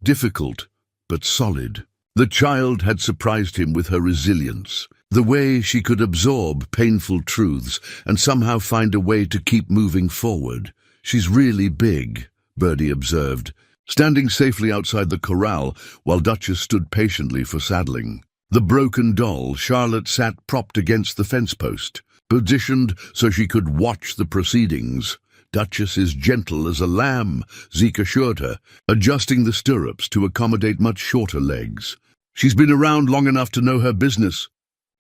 difficult but solid. The child had surprised him with her resilience, the way she could absorb painful truths and somehow find a way to keep moving forward. "She's really big," Birdie observed, standing safely outside the corral while Duchess stood patiently for saddling. The broken doll, Charlotte, sat propped against the fence post, positioned so she could watch the proceedings. "Duchess is gentle as a lamb," Zeke assured her, adjusting the stirrups to accommodate much shorter legs. "She's been around long enough to know her business,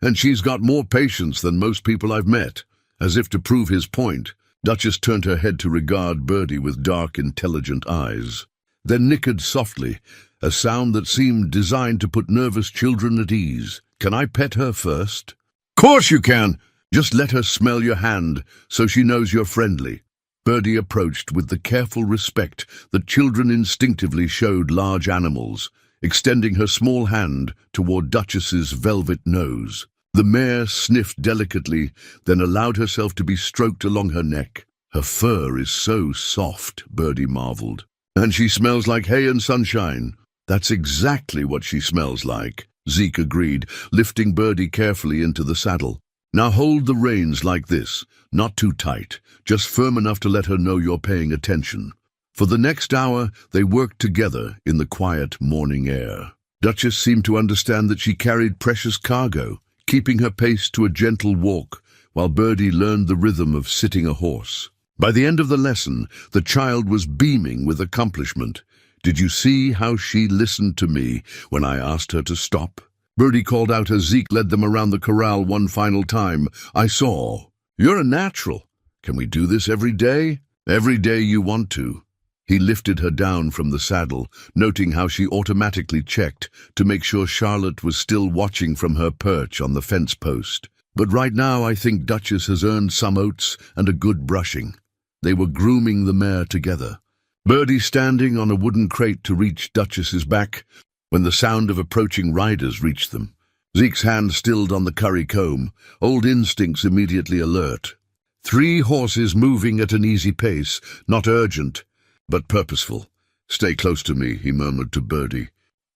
and she's got more patience than most people I've met." As if to prove his point, Duchess turned her head to regard Birdie with dark, intelligent eyes, then nickered softly, a sound that seemed designed to put nervous children at ease. "Can I pet her first?" "Course you can! Just let her smell your hand so she knows you're friendly." Birdie approached with the careful respect that children instinctively showed large animals, extending her small hand toward Duchess's velvet nose. The mare sniffed delicately, then allowed herself to be stroked along her neck. "Her fur is so soft," Birdie marveled. "And she smells like hay and sunshine." "That's exactly what she smells like," Zeke agreed, lifting Birdie carefully into the saddle. "Now hold the reins like this, not too tight, just firm enough to let her know you're paying attention." For the next hour, they worked together in the quiet morning air. Duchess seemed to understand that she carried precious cargo, keeping her pace to a gentle walk, while Birdie learned the rhythm of sitting a horse. By the end of the lesson, the child was beaming with accomplishment. "Did you see how she listened to me when I asked her to stop?" Birdie called out as Zeke led them around the corral one final time. "I saw. You're a natural. Can we do this every day?" "Every day you want to." He lifted her down from the saddle, noting how she automatically checked to make sure Charlotte was still watching from her perch on the fence post. "But right now I think Duchess has earned some oats and a good brushing." They were grooming the mare together, Birdie standing on a wooden crate to reach Duchess's back when the sound of approaching riders reached them. Zeke's hand stilled on the curry comb, old instincts immediately alert. 3 horses moving at an easy pace, not urgent, but purposeful. "Stay close to me," he murmured to Birdie,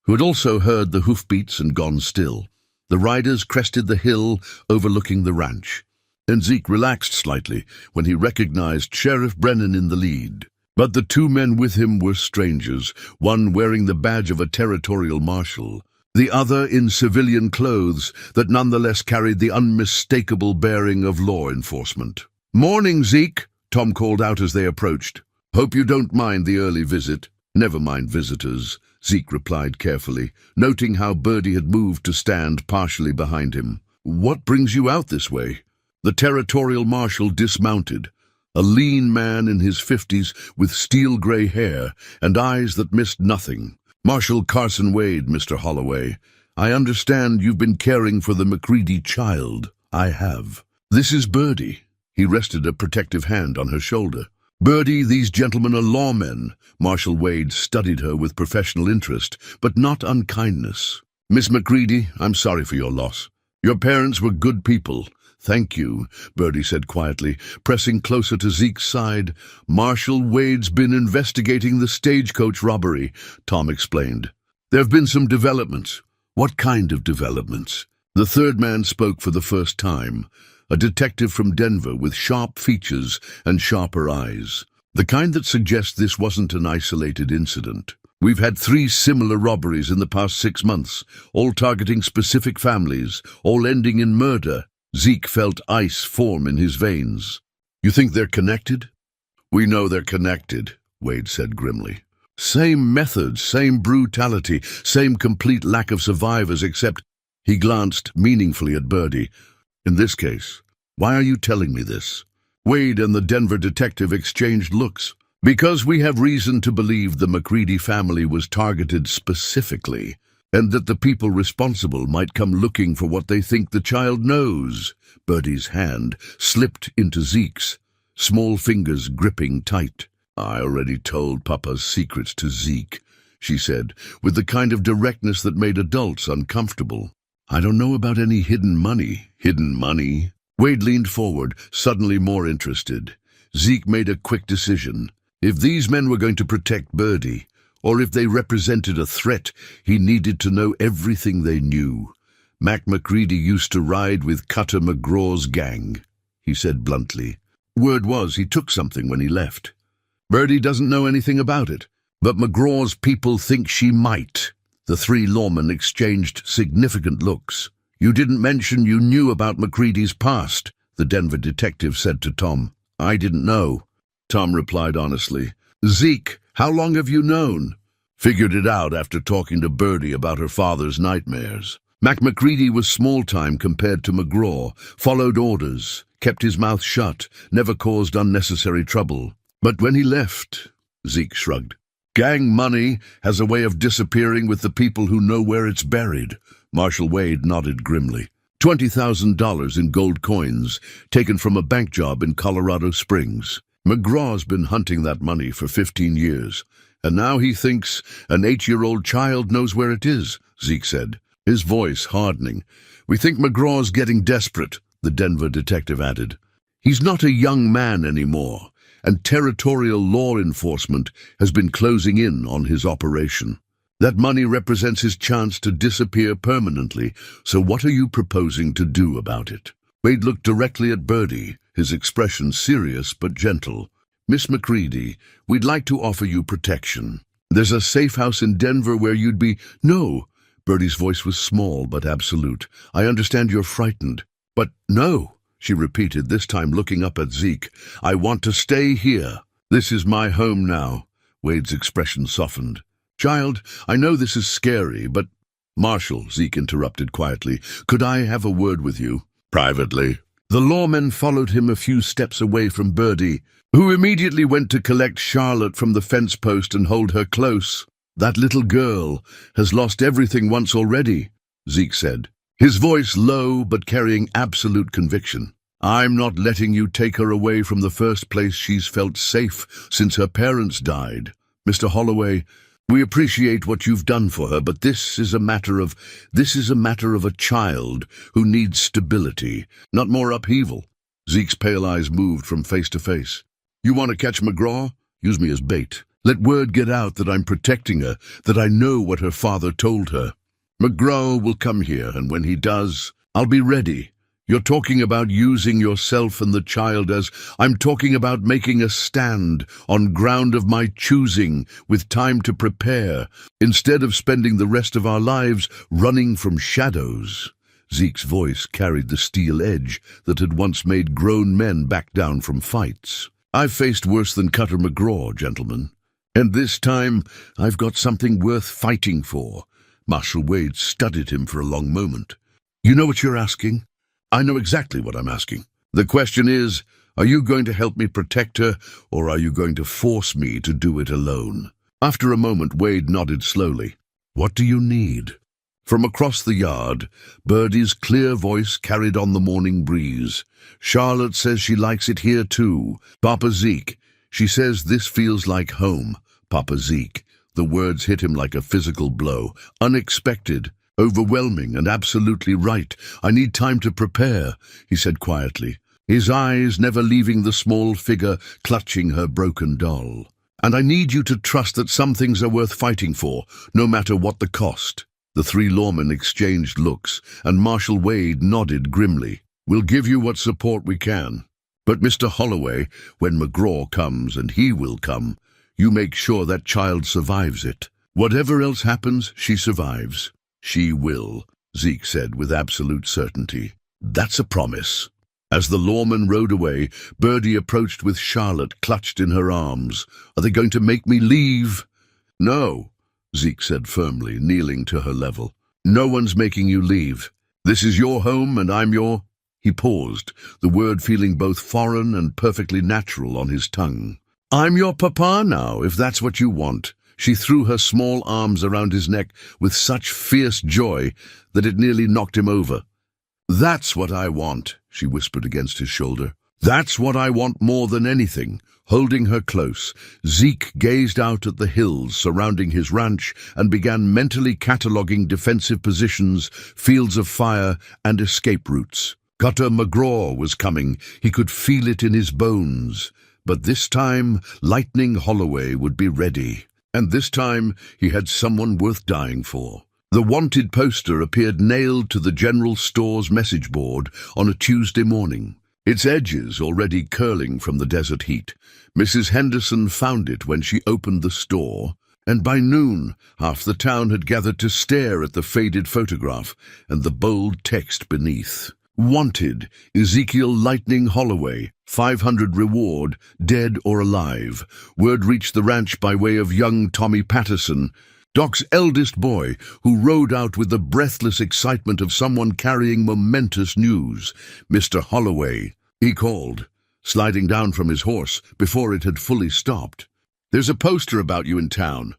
who had also heard the hoofbeats and gone still. The riders crested the hill overlooking the ranch, and Zeke relaxed slightly when he recognized Sheriff Brennan in the lead. But the 2 men with him were strangers, one wearing the badge of a territorial marshal, the other in civilian clothes that nonetheless carried the unmistakable bearing of law enforcement. "Morning, Zeke," Tom called out as they approached. "Hope you don't mind the early visit." "Never mind visitors," Zeke replied carefully, noting how Birdie had moved to stand partially behind him. "What brings you out this way?" The territorial marshal dismounted, a lean man in his 50s with steel-gray hair and eyes that missed nothing. "Marshal Carson Wade, Mr. Holloway. I understand you've been caring for the McCready child." "I have." "This is Birdie." He rested a protective hand on her shoulder. "Birdie, these gentlemen are lawmen." Marshal Wade studied her with professional interest, but not unkindness. "Miss McCready, I'm sorry for your loss. Your parents were good people." "Thank you," Birdie said quietly, pressing closer to Zeke's side. "Marshal Wade's been investigating the stagecoach robbery," Tom explained. "There have been some developments." "What kind of developments?" The third man spoke for the first time, a detective from Denver with sharp features and sharper eyes. The kind that suggests this wasn't an isolated incident. We've had 3 similar robberies in the past 6 months, all targeting specific families, all ending in murder. Zeke felt ice form in his veins. You think they're connected? We know they're connected, Wade said grimly. Same methods, same brutality, same complete lack of survivors, except he glanced meaningfully at Birdie. In this case, why are you telling me this? Wade and the Denver detective exchanged looks. Because we have reason to believe the McCready family was targeted specifically, and that the people responsible might come looking for what they think the child knows. Birdie's hand slipped into Zeke's, small fingers gripping tight. I already told Papa's secrets to Zeke, she said, with the kind of directness that made adults uncomfortable. I don't know about any hidden money. Hidden money? Wade leaned forward, suddenly more interested. Zeke made a quick decision. If these men were going to protect Birdie, or if they represented a threat, he needed to know everything they knew. Mac McCready used to ride with Cutter McGraw's gang, he said bluntly. Word was he took something when he left. Birdie doesn't know anything about it, but McGraw's people think she might. The 3 lawmen exchanged significant looks. You didn't mention you knew about McCready's past, the Denver detective said to Tom. I didn't know. Tom replied honestly. Zeke, how long have you known? Figured it out after talking to Birdie about her father's nightmares. Mac McCready was small-time compared to McGraw, followed orders, kept his mouth shut, never caused unnecessary trouble. But when he left, Zeke shrugged. Gang money has a way of disappearing with the people who know where it's buried. Marshal Wade nodded grimly. $20,000 in gold coins, taken from a bank job in Colorado Springs. McGraw's been hunting that money for 15 years, and now he thinks an 8-year-old child knows where it is, Zeke said, his voice hardening. We think McGraw's getting desperate, the Denver detective added. He's not a young man anymore, and territorial law enforcement has been closing in on his operation. That money represents his chance to disappear permanently, so what are you proposing to do about it? Wade looked directly at Birdie, his expression serious but gentle. Miss McCready, we'd like to offer you protection. There's a safe house in Denver where you'd be— No. Birdie's voice was small but absolute. I understand you're frightened. But no, she repeated, this time looking up at Zeke. I want to stay here. This is my home now. Wade's expression softened. Child, I know this is scary, but— Marshal, Zeke interrupted quietly, could I have a word with you? Privately. The lawmen followed him a few steps away from Birdie, who immediately went to collect Charlotte from the fence post and hold her close. That little girl has lost everything once already, Zeke said, his voice low but carrying absolute conviction. I'm not letting you take her away from the first place she's felt safe since her parents died. Mr. Holloway, we appreciate what you've done for her, but this is a matter of a child who needs stability, not more upheaval. Zeke's pale eyes moved from face to face. You want to catch McGraw? Use me as bait. Let word get out that I'm protecting her, that I know what her father told her. McGraw will come here, and when he does, I'll be ready. You're talking about using yourself and the child as— I'm talking about making a stand on ground of my choosing with time to prepare, instead of spending the rest of our lives running from shadows. Zeke's voice carried the steel edge that had once made grown men back down from fights. I've faced worse than Cutter McGraw, gentlemen. And this time, I've got something worth fighting for. Marshal Wade studied him for a long moment. You know what you're asking? I know exactly what I'm asking. The question is, are you going to help me protect her, or are you going to force me to do it alone? After a moment, Wade nodded slowly. What do you need? From across the yard, Birdie's clear voice carried on the morning breeze. Charlotte says she likes it here too. Papa Zeke. She says this feels like home. Papa Zeke. The words hit him like a physical blow. Unexpected. Overwhelming and absolutely right. I need time to prepare, he said quietly, his eyes never leaving the small figure clutching her broken doll. And I need you to trust that some things are worth fighting for, no matter what the cost. The 3 lawmen exchanged looks, and Marshal Wade nodded grimly. We'll give you what support we can. But Mr. Holloway, when McGraw comes, and he will come, you make sure that child survives it. Whatever else happens, she survives. She will, Zeke said with absolute certainty. That's a promise. As the lawman rode away, Birdie approached with Charlotte clutched in her arms. Are they going to make me leave? No, Zeke said firmly, kneeling to her level. No one's making you leave. This is your home and I'm your... He paused, the word feeling both foreign and perfectly natural on his tongue. I'm your papa now, if that's what you want. She threw her small arms around his neck with such fierce joy that it nearly knocked him over. That's what I want, she whispered against his shoulder. That's what I want more than anything. Holding her close, Zeke gazed out at the hills surrounding his ranch and began mentally cataloguing defensive positions, fields of fire, and escape routes. Cutter McGraw was coming. He could feel it in his bones. But this time, Lightning Holloway would be ready. And this time, he had someone worth dying for. The wanted poster appeared nailed to the general store's message board on a Tuesday morning, its edges already curling from the desert heat. Mrs. Henderson found it when she opened the store, and by noon, half the town had gathered to stare at the faded photograph and the bold text beneath. Wanted, Ezekiel Lightning Holloway, 500 reward, dead or alive. Word reached the ranch by way of young Tommy Patterson, Doc's eldest boy, who rode out with the breathless excitement of someone carrying momentous news. Mr. Holloway, he called, sliding down from his horse before it had fully stopped. There's a poster about you in town,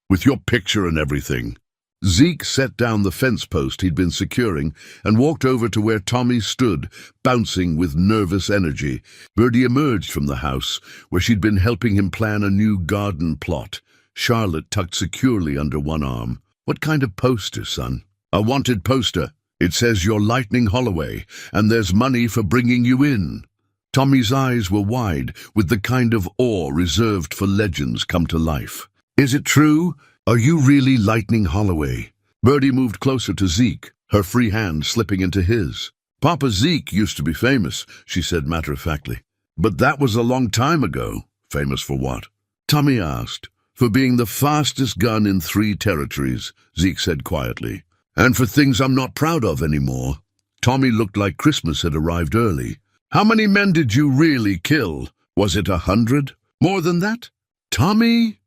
with your picture and everything. Zeke set down the fence post he'd been securing and walked over to where Tommy stood, bouncing with nervous energy. Birdie emerged from the house, where she'd been helping him plan a new garden plot, Charlotte tucked securely under one arm. What kind of poster, son? A wanted poster. It says you're Lightning Holloway, and there's money for bringing you in. Tommy's eyes were wide, with the kind of awe reserved for legends come to life. Is it true? Are you really Lightning Holloway? Birdie moved closer to Zeke, her free hand slipping into his. Papa Zeke used to be famous, she said matter-of-factly. But that was a long time ago. Famous for what? Tommy asked. For being the fastest gun in 3 territories, Zeke said quietly. And for things I'm not proud of anymore. Tommy looked like Christmas had arrived early. How many men did you really kill? Was it 100? More than that? Tommy?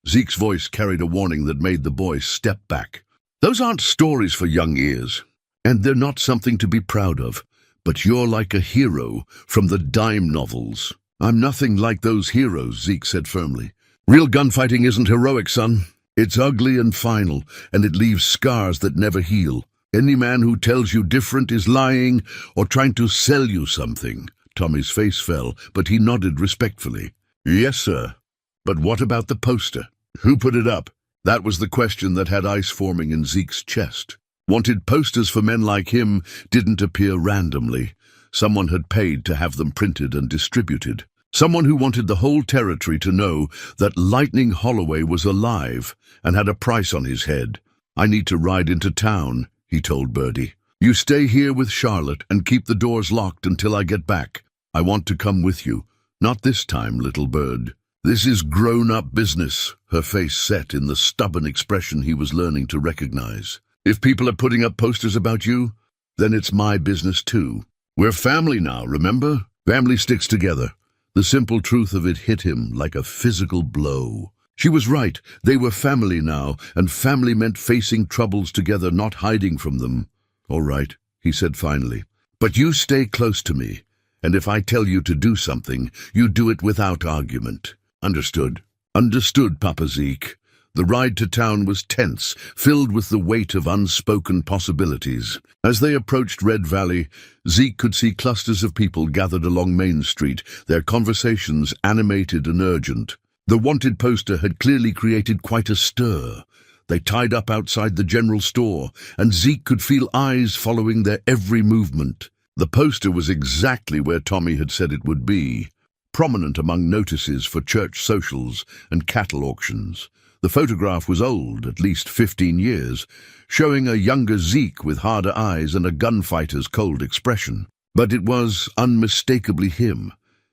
Zeke's voice carried a warning that made the boy step back. Those aren't stories for young ears, and they're not something to be proud of. But you're like a hero from the dime novels. I'm nothing like those heroes, Zeke said firmly. Real gunfighting isn't heroic, son. It's ugly and final, and it leaves scars that never heal. Any man who tells you different is lying or trying to sell you something. Tommy's face fell, but he nodded respectfully. Yes, sir. But what about the poster? Who put it up? That was the question that had ice forming in Zeke's chest. Wanted posters for men like him didn't appear randomly. Someone had paid to have them printed and distributed. Someone who wanted the whole territory to know that Lightning Holloway was alive and had a price on his head. I need to ride into town, he told Birdie. You stay here with Charlotte and keep the doors locked until I get back. I want to come with you. Not this time, little bird. This is grown-up business, her face set in the stubborn expression he was learning to recognize. If people are putting up posters about you, then it's my business too. We're family now, remember? Family sticks together. The simple truth of it hit him like a physical blow. She was right. They were family now, and family meant facing troubles together, not hiding from them. All right, he said finally. But you stay close to me, and if I tell you to do something, you do it without argument. Understood. Understood, Papa Zeke. The ride to town was tense, filled with the weight of unspoken possibilities. As they approached Red Valley, Zeke could see clusters of people gathered along Main Street, their conversations animated and urgent. The wanted poster had clearly created quite a stir. They tied up outside the general store, and Zeke could feel eyes following their every movement. The poster was exactly where Tommy had said it would be, prominent among notices for church socials and cattle auctions. The photograph was old, at least 15 years, showing a younger Zeke with harder eyes and a gunfighter's cold expression. But it was unmistakably him,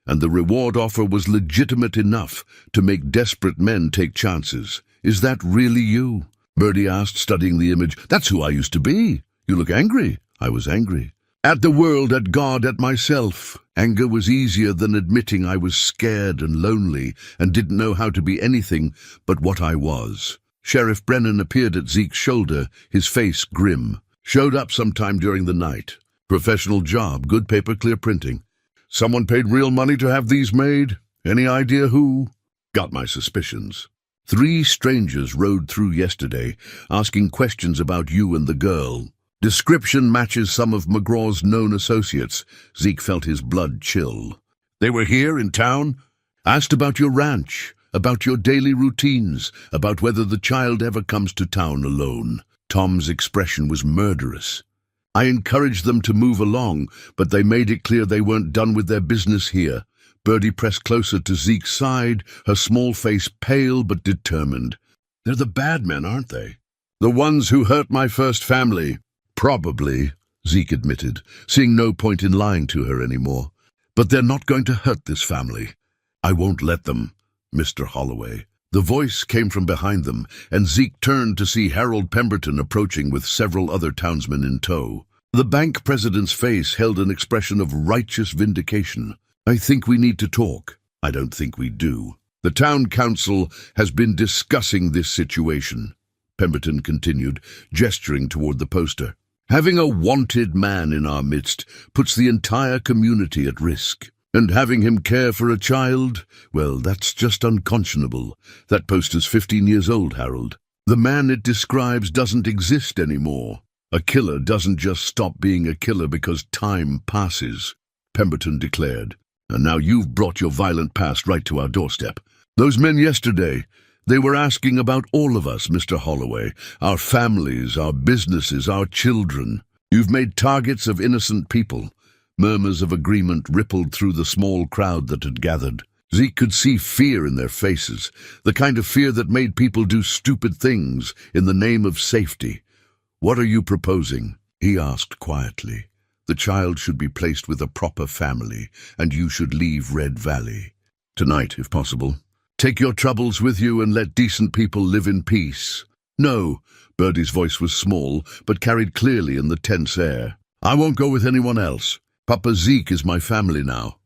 and the reward offer was legitimate enough to make desperate men take chances. Is that really you? Birdie asked, studying the image. That's who I used to be. You look angry. I was angry. At the world, at God, at myself. Anger was easier than admitting I was scared and lonely and didn't know how to be anything but what I was. Sheriff Brennan appeared at Zeke's shoulder, his face grim. Showed up sometime during the night. Professional job, good paper, clear printing. Someone paid real money to have these made? Any idea who? Got my suspicions. 3 strangers rode through yesterday, asking questions about you and the girl. Description matches some of McGraw's known associates. Zeke felt his blood chill. They were here in town? Asked about your ranch, about your daily routines, about whether the child ever comes to town alone. Tom's expression was murderous. I encouraged them to move along, but they made it clear they weren't done with their business here. Birdie pressed closer to Zeke's side, her small face pale but determined. They're the bad men, aren't they? The ones who hurt my first family. Probably, Zeke admitted, seeing no point in lying to her anymore. But they're not going to hurt this family. I won't let them, Mr. Holloway. The voice came from behind them, and Zeke turned to see Harold Pemberton approaching with several other townsmen in tow. The bank president's face held an expression of righteous vindication. I think we need to talk. I don't think we do. The town council has been discussing this situation, Pemberton continued, gesturing toward the poster. Having a wanted man in our midst puts the entire community at risk. And having him care for a child, well, that's just unconscionable. That poster's 15 years old, Harold. The man it describes doesn't exist anymore. A killer doesn't just stop being a killer because time passes, Pemberton declared. And now you've brought your violent past right to our doorstep. Those men yesterday, they were asking about all of us, Mr. Holloway. Our families, our businesses, our children. You've made targets of innocent people. Murmurs of agreement rippled through the small crowd that had gathered. Zeke could see fear in their faces, the kind of fear that made people do stupid things in the name of safety. What are you proposing? He asked quietly. The child should be placed with a proper family, and you should leave Red Valley. Tonight, if possible. Take your troubles with you and let decent people live in peace. No, Birdie's voice was small, but carried clearly in the tense air. I won't go with anyone else. Papa Zeke is my family now.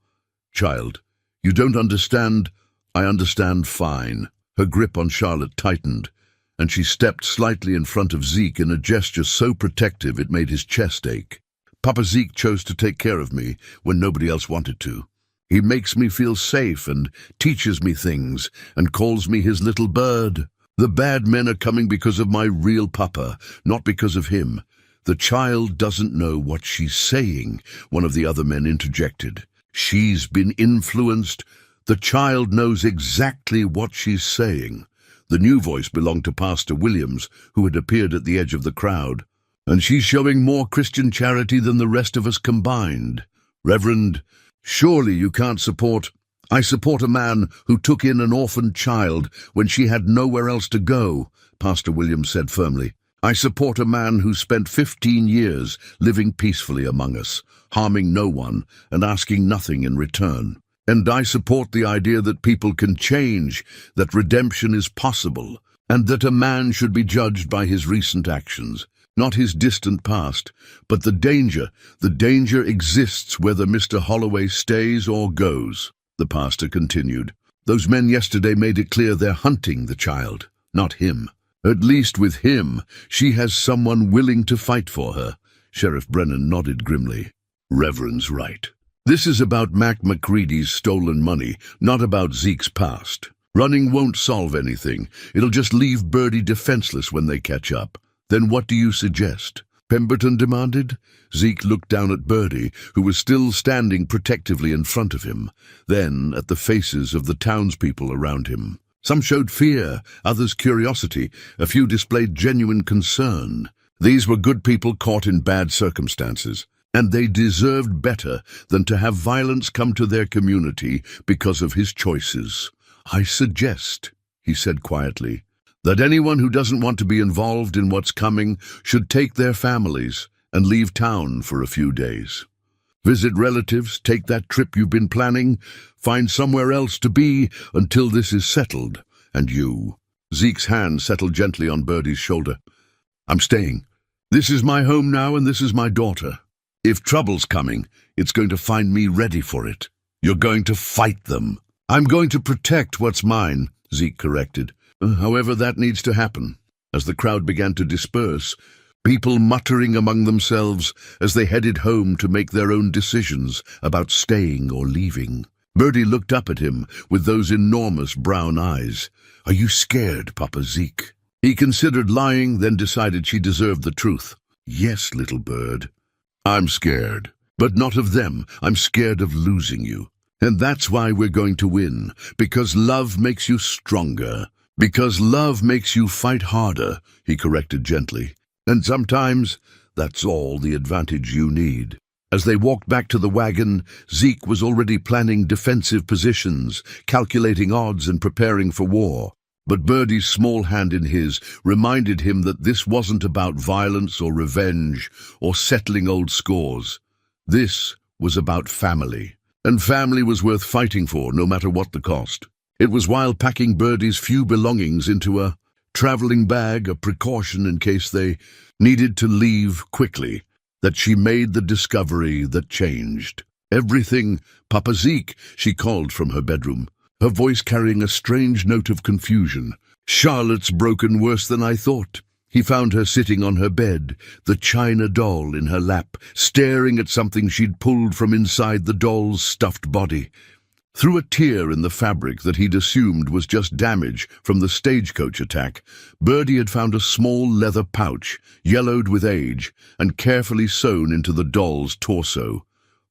Child, you don't understand. I understand fine. Her grip on Charlotte tightened, and she stepped slightly in front of Zeke in a gesture so protective it made his chest ache. Papa Zeke chose to take care of me when nobody else wanted to. He makes me feel safe and teaches me things and calls me his little bird. The bad men are coming because of my real papa, not because of him. The child doesn't know what she's saying, one of the other men interjected. She's been influenced. The child knows exactly what she's saying. The new voice belonged to Pastor Williams, who had appeared at the edge of the crowd. And she's showing more Christian charity than the rest of us combined. Reverend, surely you can't support... I support a man who took in an orphaned child when she had nowhere else to go, Pastor Williams said firmly. I support a man who spent 15 years living peacefully among us, harming no one and asking nothing in return. And I support the idea that people can change, that redemption is possible, and that a man should be judged by his recent actions, not his distant past. But the danger exists whether Mr. Holloway stays or goes, the pastor continued. Those men yesterday made it clear they're hunting the child, not him. At least with him, she has someone willing to fight for her. Sheriff Brennan nodded grimly. Reverend's right. This is about Mac McCready's stolen money, not about Zeke's past. Running won't solve anything. It'll just leave Birdie defenseless when they catch up. Then what do you suggest? Pemberton demanded. Zeke looked down at Birdie, who was still standing protectively in front of him, then at the faces of the townspeople around him. Some showed fear, others curiosity, a few displayed genuine concern. These were good people caught in bad circumstances, and they deserved better than to have violence come to their community because of his choices. I suggest, he said quietly, that anyone who doesn't want to be involved in what's coming should take their families and leave town for a few days. Visit relatives, take that trip you've been planning, find somewhere else to be until this is settled. And you. Zeke's hand settled gently on Birdie's shoulder. I'm staying. This is my home now, and this is my daughter. If trouble's coming, it's going to find me ready for it. You're going to fight them. I'm going to protect what's mine, Zeke corrected. However, that needs to happen. As the crowd began to disperse, people muttering among themselves as they headed home to make their own decisions about staying or leaving. Birdie looked up at him with those enormous brown eyes. Are you scared, Papa Zeke? He considered lying, then decided she deserved the truth. Yes, little bird. I'm scared, but not of them. I'm scared of losing you. And that's why we're going to win, because love makes you stronger. Because love makes you fight harder, he corrected gently. And sometimes, that's all the advantage you need. As they walked back to the wagon, Zeke was already planning defensive positions, calculating odds and preparing for war. But Birdie's small hand in his reminded him that this wasn't about violence or revenge or settling old scores. This was about family. And family was worth fighting for, no matter what the cost. It was while packing Birdie's few belongings into a traveling bag, a precaution in case they needed to leave quickly, that she made the discovery that changed everything. Papa Zeke, she called from her bedroom, her voice carrying a strange note of confusion. Charlotte's broken worse than I thought. He found her sitting on her bed, the china doll in her lap, staring at something she'd pulled from inside the doll's stuffed body. Through a tear in the fabric that he'd assumed was just damage from the stagecoach attack, Birdie had found a small leather pouch, yellowed with age, and carefully sewn into the doll's torso.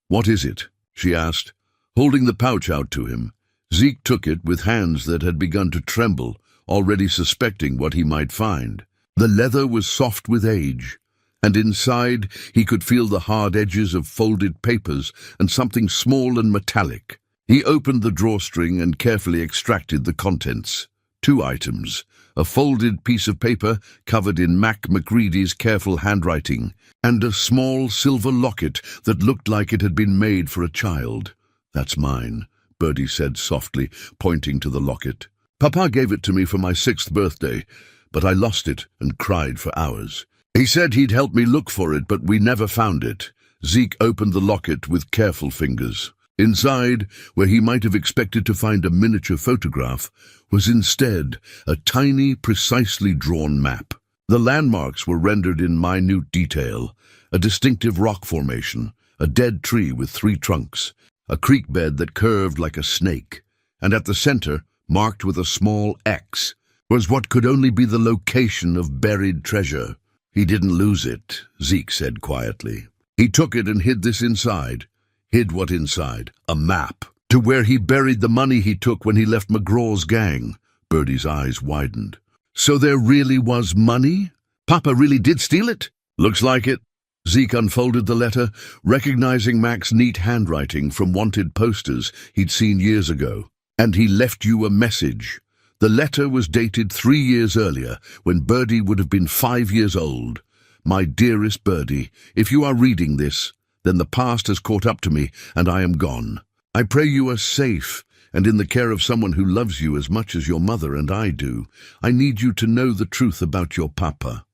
What is it? She asked, holding the pouch out to him. Zeke took it with hands that had begun to tremble, already suspecting what he might find. The leather was soft with age, and inside he could feel the hard edges of folded papers and something small and metallic. He opened the drawstring and carefully extracted the contents. 2 items, a folded piece of paper covered in Mac McReady's careful handwriting, and a small silver locket that looked like it had been made for a child. That's mine, Birdie said softly, pointing to the locket. Papa gave it to me for my 6th birthday, but I lost it and cried for hours. He said he'd help me look for it, but we never found it. Zeke opened the locket with careful fingers. Inside, where he might have expected to find a miniature photograph, was instead a tiny, precisely drawn map. The landmarks were rendered in minute detail: a distinctive rock formation, a dead tree with 3 trunks, a creek bed that curved like a snake, and at the center, marked with a small X, was what could only be the location of buried treasure. He didn't lose it, Zeke said quietly. He took it and hid this inside. Hid what inside? A map. To where he buried the money he took when he left McGraw's gang. Birdie's eyes widened. So there really was money? Papa really did steal it? Looks like it. Zeke unfolded the letter, recognizing Mac's neat handwriting from wanted posters he'd seen years ago. And he left you a message. The letter was dated 3 years earlier, when Birdie would have been 5 years old. My dearest Birdie, if you are reading this, then the past has caught up to me, and I am gone. I pray you are safe, and in the care of someone who loves you as much as your mother and I do. I need you to know the truth about your papa,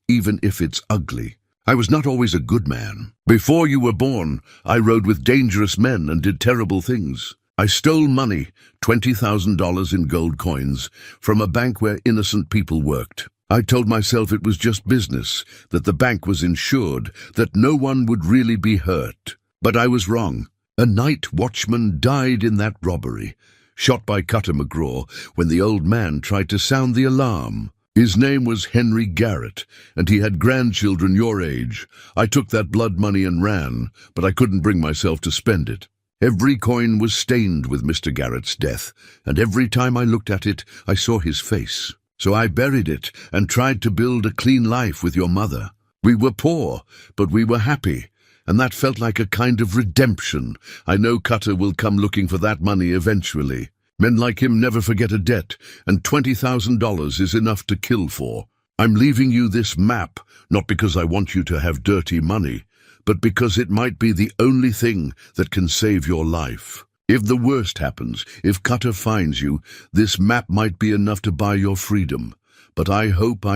even if it's ugly. I was not always a good man. Before you were born, I rode with dangerous men and did terrible things. I stole money, $20,000 in gold coins, from a bank where innocent people worked. I told myself it was just business, that the bank was insured, that no one would really be hurt. But I was wrong. A night watchman died in that robbery, shot by Cutter McGraw when the old man tried to sound the alarm. His name was Henry Garrett, and he had grandchildren your age. I took that blood money and ran, but I couldn't bring myself to spend it. Every coin was stained with Mr. Garrett's death, and every time I looked at it, I saw his face. So I buried it and tried to build a clean life with your mother. We were poor, but we were happy, and that felt like a kind of redemption. I know Cutter will come looking for that money eventually. Men like him never forget a debt, and $20,000 is enough to kill for. I'm leaving you this map, not because I want you to have dirty money, but because it might be the only thing that can save your life. If the worst happens, if Cutter finds you, this map might be enough to buy your freedom. But I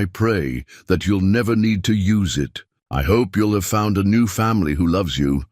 pray that you'll never need to use it. I hope you'll have found a new family who loves you,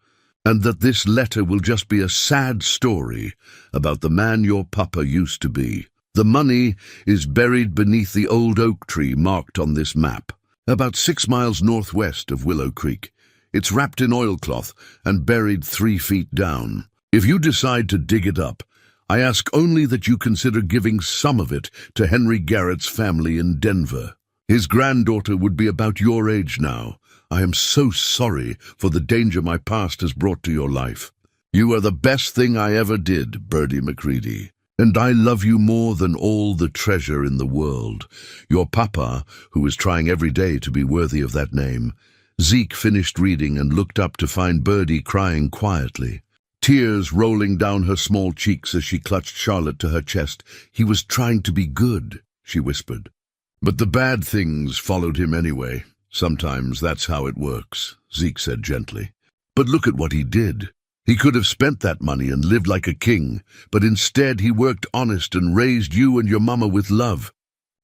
and that this letter will just be a sad story about the man your papa used to be. The money is buried beneath the old oak tree marked on this map, about 6 miles northwest of Willow Creek. It's wrapped in oilcloth and buried 3 feet down. If you decide to dig it up, I ask only that you consider giving some of it to Henry Garrett's family in Denver. His granddaughter would be about your age now. I am so sorry for the danger my past has brought to your life. You are the best thing I ever did, Birdie McCready, and I love you more than all the treasure in the world. Your papa, who is trying every day to be worthy of that name. Zeke finished reading and looked up to find Birdie crying quietly, tears rolling down her small cheeks as she clutched Charlotte to her chest. He was trying to be good, she whispered. But the bad things followed him anyway. Sometimes that's how it works, Zeke said gently. But look at what he did. He could have spent that money and lived like a king, but instead he worked honest and raised you and your mama with love.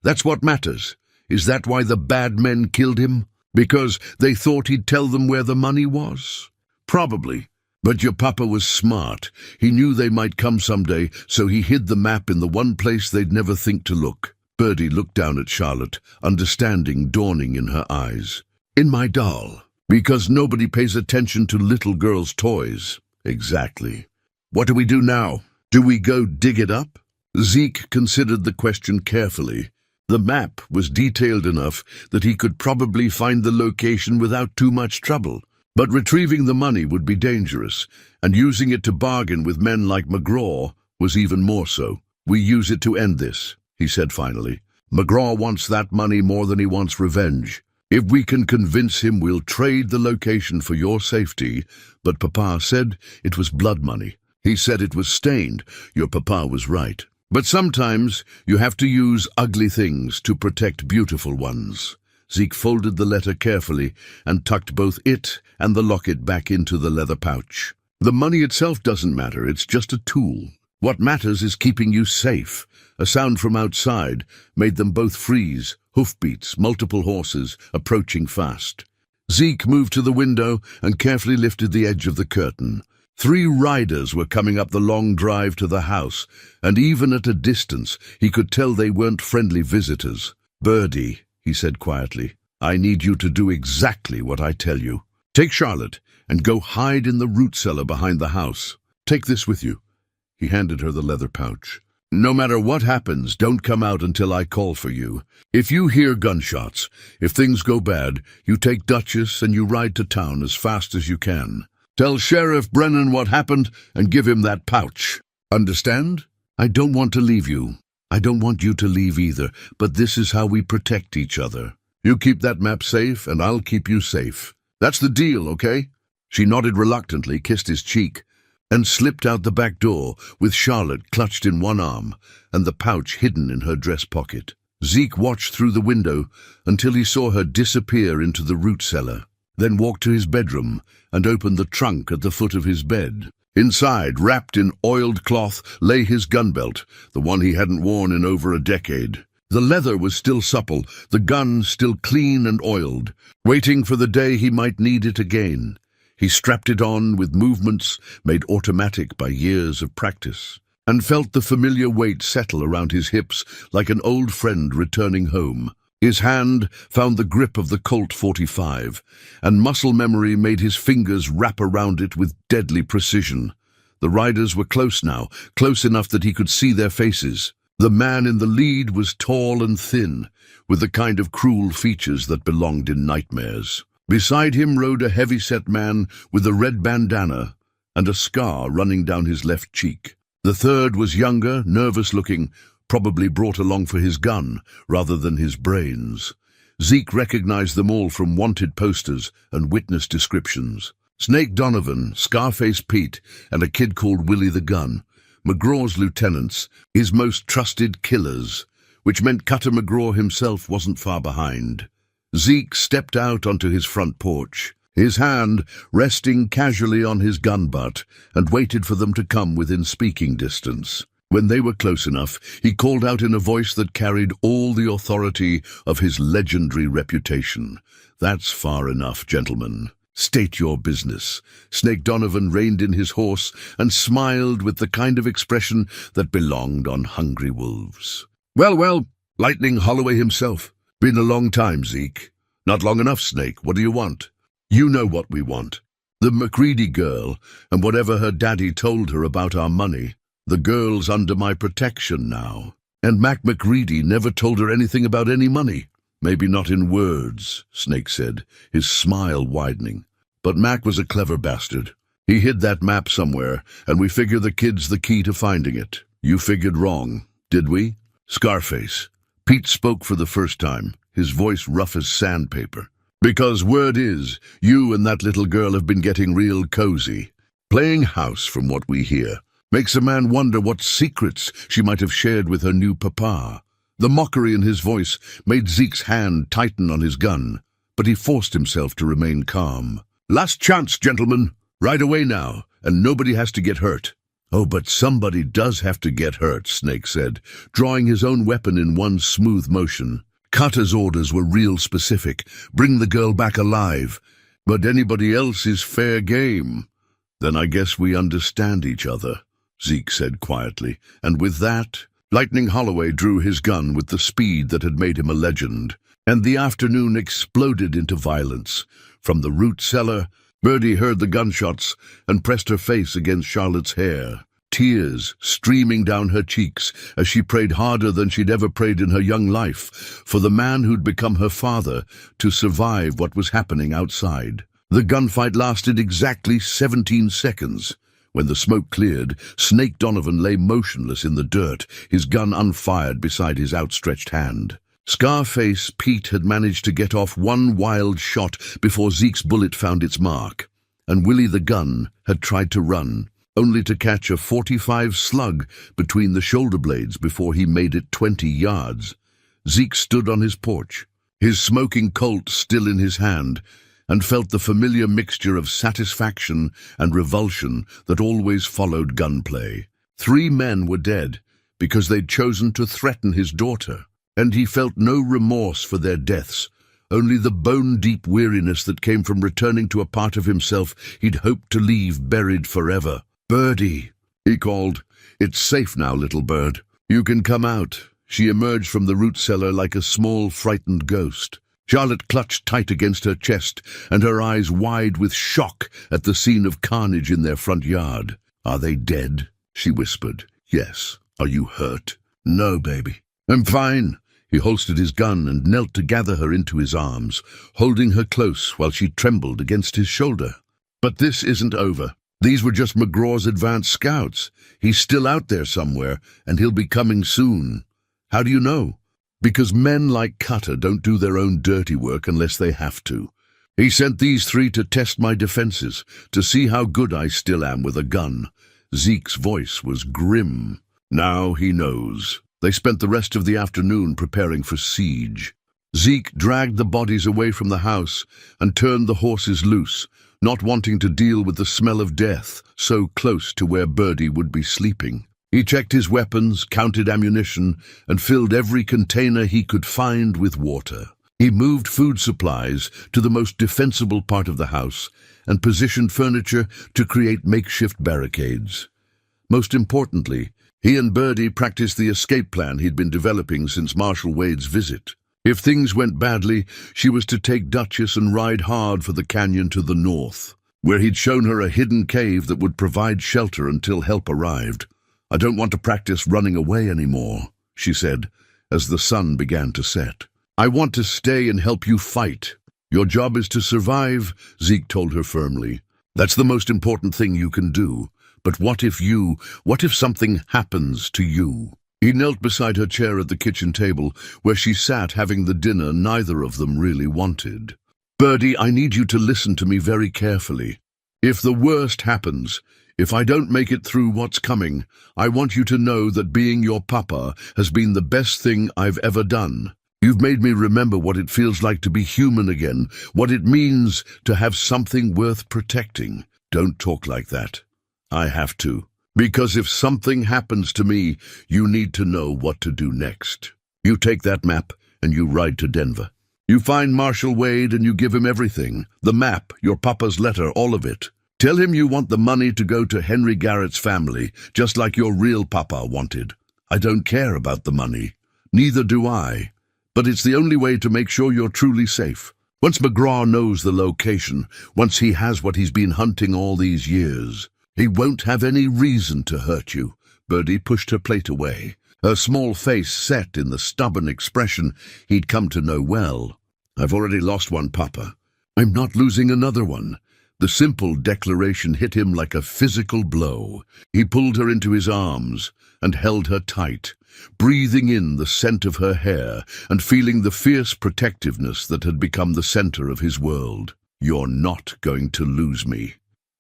That's what matters. Is that why the bad men killed him? Because they thought he'd tell them where the money was? Probably. But your papa was smart. He knew they might come someday, so he hid the map in the one place they'd never think to look. Birdie looked down at Charlotte, understanding dawning in her eyes. In my doll. Because nobody pays attention to little girls' toys. Exactly. What do we do now? Do we go dig it up? Zeke considered the question carefully. The map was detailed enough that he could probably find the location without too much trouble. But retrieving the money would be dangerous, and using it to bargain with men like McGraw was even more so. We use it to end this, he said finally. McGraw wants that money more than he wants revenge. If we can convince him, we'll trade the location for your safety. But Papa said it was blood money. He said it was stained. Your papa was right. But sometimes you have to use ugly things to protect beautiful ones. Zeke folded the letter carefully and tucked both it and the locket back into the leather pouch. The money itself doesn't matter, it's just a tool. What matters is keeping you safe. A sound from outside made them both freeze, hoofbeats, multiple horses, approaching fast. Zeke moved to the window and carefully lifted the edge of the curtain. 3 riders were coming up the long drive to the house, and even at a distance he could tell they weren't friendly visitors. Birdie, he said quietly, I need you to do exactly what I tell you. Take Charlotte and go hide in the root cellar behind the house. Take this with you. He handed her the leather pouch. No matter what happens, don't come out until I call for you. If you hear gunshots, if things go bad, you take Duchess and you ride to town as fast as you can. Tell Sheriff Brennan what happened and give him that pouch. Understand? I don't want to leave you. I don't want you to leave either, but this is how we protect each other. You keep that map safe and I'll keep you safe. That's the deal, okay? She nodded reluctantly, kissed his cheek, and slipped out the back door with Charlotte clutched in one arm and the pouch hidden in her dress pocket. Zeke watched through the window until he saw her disappear into the root cellar, then walked to his bedroom and opened the trunk at the foot of his bed. Inside, wrapped in oiled cloth, lay his gun belt, the one he hadn't worn in over a decade. The leather was still supple, the gun still clean and oiled, waiting for the day he might need it again. He strapped it on with movements made automatic by years of practice, and felt the familiar weight settle around his hips like an old friend returning home. His hand found the grip of the Colt 45, and muscle memory made his fingers wrap around it with deadly precision. The riders were close now, close enough that he could see their faces. The man in the lead was tall and thin, with the kind of cruel features that belonged in nightmares. Beside him rode a heavy-set man with a red bandana and a scar running down his left cheek. The third was younger, nervous-looking, probably brought along for his gun rather than his brains. Zeke recognized them all from wanted posters and witness descriptions. Snake Donovan, Scarface Pete, and a kid called Willie the Gun. McGraw's lieutenants, his most trusted killers, which meant Cutter McGraw himself wasn't far behind. Zeke stepped out onto his front porch. his hand resting casually on his gun butt, and waited for them to come within speaking distance. When they were close enough, he called out in a voice that carried all the authority of his legendary reputation. "That's far enough, gentlemen. State your business." Snake Donovan reined in his horse and smiled with the kind of expression that belonged on hungry wolves. Well, Lightning Holloway himself. Been a long time, Zeke." "Not long enough, Snake. What do you want?" "You know what we want. The McCready girl, and whatever her daddy told her about our money. The girl's under my protection now. And Mac McCready never told her anything about any money." "Maybe not in words," Snake said, his smile widening. "But Mac was a clever bastard. He hid that map somewhere, and we figure the kid's the key to finding it. You figured wrong, did we?" "Scarface." Pete spoke for the first time, his voice rough as sandpaper. "Because word is, you and that little girl have been getting real cozy. Playing house, from what we hear. Makes a man wonder what secrets she might have shared with her new papa." The mockery in his voice made Zeke's hand tighten on his gun, but he forced himself to remain calm. "Last chance, gentlemen. Right away now, and nobody has to get hurt." "Oh, but somebody does have to get hurt," Snake said, drawing his own weapon in one smooth motion. "Cutter's orders were real specific. Bring the girl back alive. But anybody else is fair game." "Then I guess we understand each other," Zeke said quietly, and with that, Lightning Holloway drew his gun with the speed that had made him a legend, and the afternoon exploded into violence. From the root cellar, Birdie heard the gunshots and pressed her face against Charlotte's hair, tears streaming down her cheeks as she prayed harder than she'd ever prayed in her young life for the man who'd become her father to survive what was happening outside. The gunfight lasted exactly 17 seconds. When the smoke cleared, Snake Donovan lay motionless in the dirt, his gun unfired beside his outstretched hand. Scarface Pete had managed to get off one wild shot before Zeke's bullet found its mark, and Willie the gun had tried to run, only to catch a .45 slug between the shoulder blades before he made it 20 yards. Zeke stood on his porch, his smoking Colt still in his hand, and felt the familiar mixture of satisfaction and revulsion that always followed gunplay. 3 men were dead because they'd chosen to threaten his daughter, and he felt no remorse for their deaths, only the bone-deep weariness that came from returning to a part of himself he'd hoped to leave buried forever. "Birdie," he called. "It's safe now, little bird. You can come out." She emerged from the root cellar like a small, frightened ghost. Charlotte clutched tight against her chest, and her eyes wide with shock at the scene of carnage in their front yard. "Are they dead?" she whispered. "Yes. Are you hurt?" "No, baby. I'm fine." He holstered his gun and knelt to gather her into his arms, holding her close while she trembled against his shoulder. "But this isn't over. These were just McGraw's advanced scouts. He's still out there somewhere, and he'll be coming soon." "How do you know?" "Because men like Cutter don't do their own dirty work unless they have to. He sent these 3 to test my defenses, to see how good I still am with a gun." Zeke's voice was grim. "Now he knows." They spent the rest of the afternoon preparing for siege. Zeke dragged the bodies away from the house and turned the horses loose, not wanting to deal with the smell of death so close to where Birdie would be sleeping. He checked his weapons, counted ammunition, and filled every container he could find with water. He moved food supplies to the most defensible part of the house and positioned furniture to create makeshift barricades. Most importantly, he and Birdie practiced the escape plan he'd been developing since Marshal Wade's visit. If things went badly, she was to take Duchess and ride hard for the canyon to the north, where he'd shown her a hidden cave that would provide shelter until help arrived. "I don't want to practice running away anymore," she said, as the sun began to set. "I want to stay and help you fight. Your job is to survive," Zeke told her firmly. "That's the most important thing you can do. But what if something happens to you?" He knelt beside her chair at the kitchen table, where she sat having the dinner neither of them really wanted. "Birdie, I need you to listen to me very carefully. If the worst happens, if I don't make it through what's coming, I want you to know that being your papa has been the best thing I've ever done. You've made me remember what it feels like to be human again, what it means to have something worth protecting. Don't talk like that. I have to. Because if something happens to me, you need to know what to do next. You take that map and you ride to Denver. You find Marshall Wade and you give him everything. The map, your papa's letter, all of it. Tell him you want the money to go to Henry Garrett's family, just like your real papa wanted. I don't care about the money. Neither do I. But it's the only way to make sure you're truly safe. Once McGraw knows the location, once he has what he's been hunting all these years, he won't have any reason to hurt you. Birdie pushed her plate away, her small face set in the stubborn expression he'd come to know well. I've already lost one, Papa. I'm not losing another one. The simple declaration hit him like a physical blow. He pulled her into his arms and held her tight, breathing in the scent of her hair and feeling the fierce protectiveness that had become the center of his world. You're not going to lose me,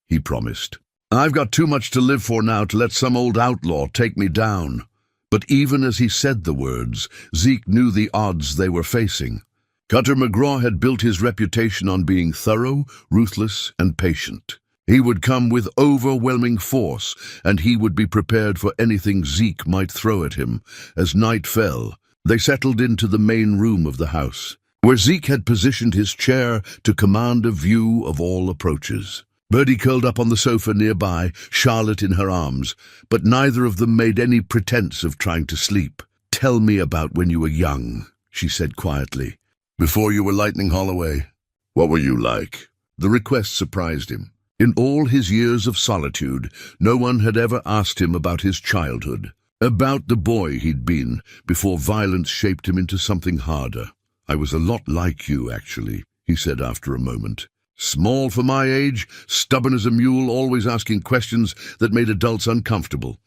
he promised. I've got too much to live for now to let some old outlaw take me down. But even as he said the words, Zeke knew the odds they were facing. Cutter McGraw had built his reputation on being thorough, ruthless, and patient. He would come with overwhelming force, and he would be prepared for anything Zeke might throw at him. As night fell, they settled into the main room of the house, where Zeke had positioned his chair to command a view of all approaches. Birdie curled up on the sofa nearby, Charlotte in her arms, but neither of them made any pretense of trying to sleep. "Tell me about when you were young," she said quietly. "Before you were Lightning Holloway, what were you like?" The request surprised him. In all his years of solitude, no one had ever asked him about his childhood, about the boy he'd been before violence shaped him into something harder. "I was a lot like you, actually," he said after a moment. "Small for my age, stubborn as a mule, always asking questions that made adults uncomfortable."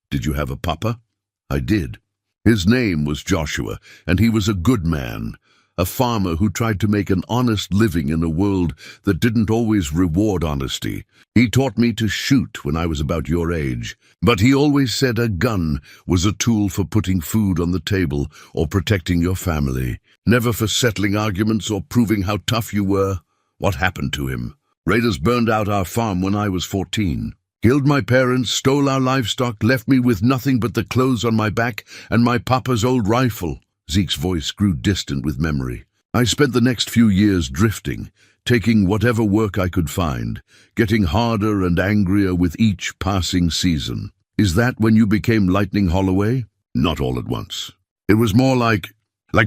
"Did you have a papa?" "I did. His name was Joshua, and he was a good man. A farmer who tried to make an honest living in a world that didn't always reward honesty. He taught me to shoot when I was about your age, but he always said a gun was a tool for putting food on the table or protecting your family, never for settling arguments or proving how tough you were." "What happened to him?" "Raiders burned out our farm when I was 14. Killed my parents, stole our livestock, left me with nothing but the clothes on my back and my papa's old rifle." Zeke's voice grew distant with memory. "I spent the next few years drifting, taking whatever work I could find, getting harder and angrier with each passing season." "Is that when you became Lightning Holloway?" "Not all at once. It was more like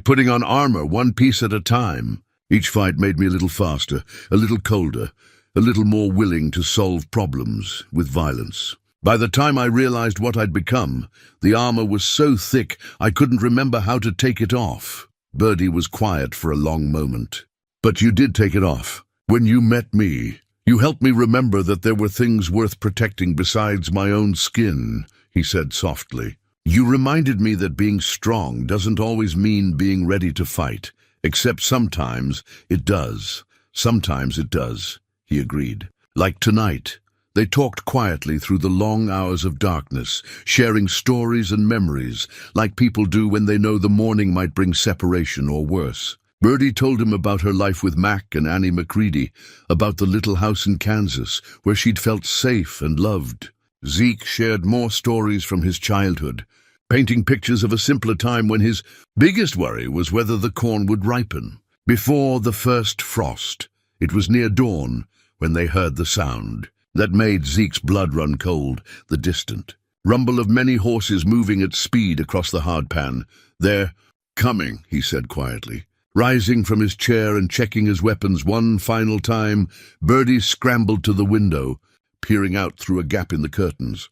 putting on armor, one piece at a time. Each fight made me a little faster, a little colder, a little more willing to solve problems with violence. By the time I realized what I'd become, the armor was so thick I couldn't remember how to take it off." Birdie was quiet for a long moment. "But you did take it off. When you met me, you helped me remember that there were things worth protecting besides my own skin," he said softly. "You reminded me that being strong doesn't always mean being ready to fight, except sometimes it does. Sometimes it does," he agreed. "Like tonight." They talked quietly through the long hours of darkness, sharing stories and memories, like people do when they know the morning might bring separation or worse. Birdie told him about her life with Mac and Annie McCready, about the little house in Kansas, where she'd felt safe and loved. Zeke shared more stories from his childhood, painting pictures of a simpler time when his biggest worry was whether the corn would ripen. Before the first frost, it was near dawn when they heard the sound that made Zeke's blood run cold, the distant rumble of many horses moving at speed across the hardpan. "They're coming," he said quietly. Rising from his chair and checking his weapons one final time, Birdie scrambled to the window, peering out through a gap in the curtains.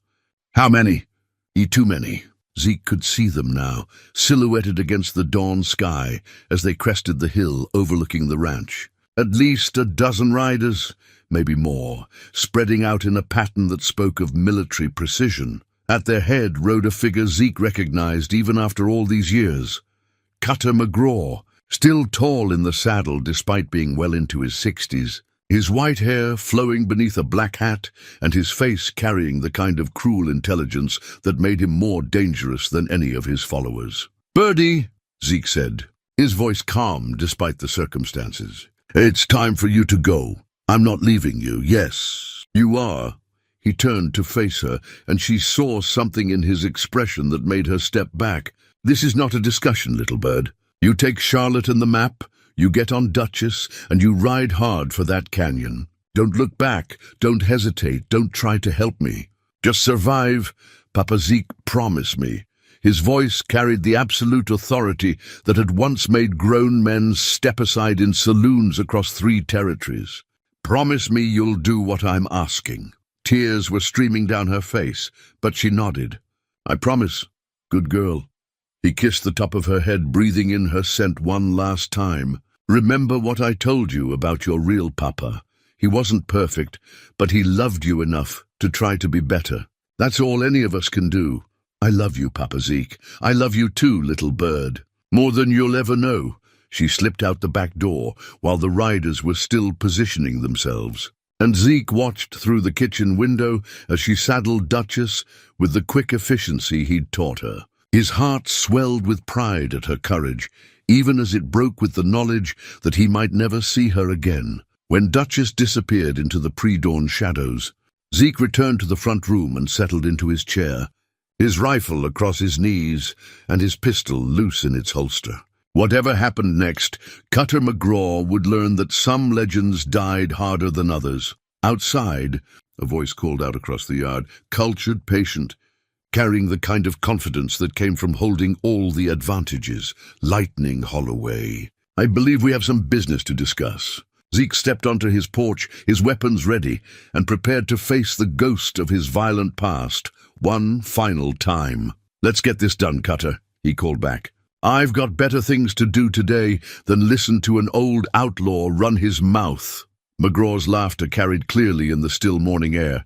"How many?" "Too many." Zeke could see them now, silhouetted against the dawn sky as they crested the hill overlooking the ranch. "At least a dozen riders, maybe more, spreading out in a pattern that spoke of military precision. At their head rode a figure Zeke recognized even after all these years. Cutter McGraw, still tall in the saddle despite being well into his 60s, his white hair flowing beneath a black hat and his face carrying the kind of cruel intelligence that made him more dangerous than any of his followers. "Birdie," Zeke said. his voice calm despite the circumstances. "It's time for you to go. I'm not leaving you. Yes, you are." He turned to face her, and she saw something in his expression that made her step back. "This is not a discussion, little bird. You take Charlotte and the map, you get on Duchess, and you ride hard for that canyon. Don't look back, don't hesitate, don't try to help me. Just survive. Papa Zeke, promise me." His voice carried the absolute authority that had once made grown men step aside in saloons across 3 territories. "Promise me you'll do what I'm asking." Tears were streaming down her face, but she nodded. "I promise. Good girl." He kissed the top of her head, breathing in her scent one last time. "Remember what I told you about your real papa. He wasn't perfect, but he loved you enough to try to be better. That's all any of us can do. I love you, Papa Zeke. I love you too, little bird. More than you'll ever know." She slipped out the back door while the riders were still positioning themselves, and Zeke watched through the kitchen window as she saddled Duchess with the quick efficiency he'd taught her. His heart swelled with pride at her courage, even as it broke with the knowledge that he might never see her again. When Duchess disappeared into the pre-dawn shadows, Zeke returned to the front room and settled into his chair, his rifle across his knees and his pistol loose in its holster. Whatever happened next, Cutter McGraw would learn that some legends died harder than others. Outside, a voice called out across the yard, "Cultured patient," carrying the kind of confidence that came from holding all the advantages. "Lightning Holloway. I believe we have some business to discuss." Zeke stepped onto his porch, his weapons ready, and prepared to face the ghost of his violent past one final time. "Let's get this done, Cutter," he called back. "I've got better things to do today than listen to an old outlaw run his mouth." McGraw's laughter carried clearly in the still morning air.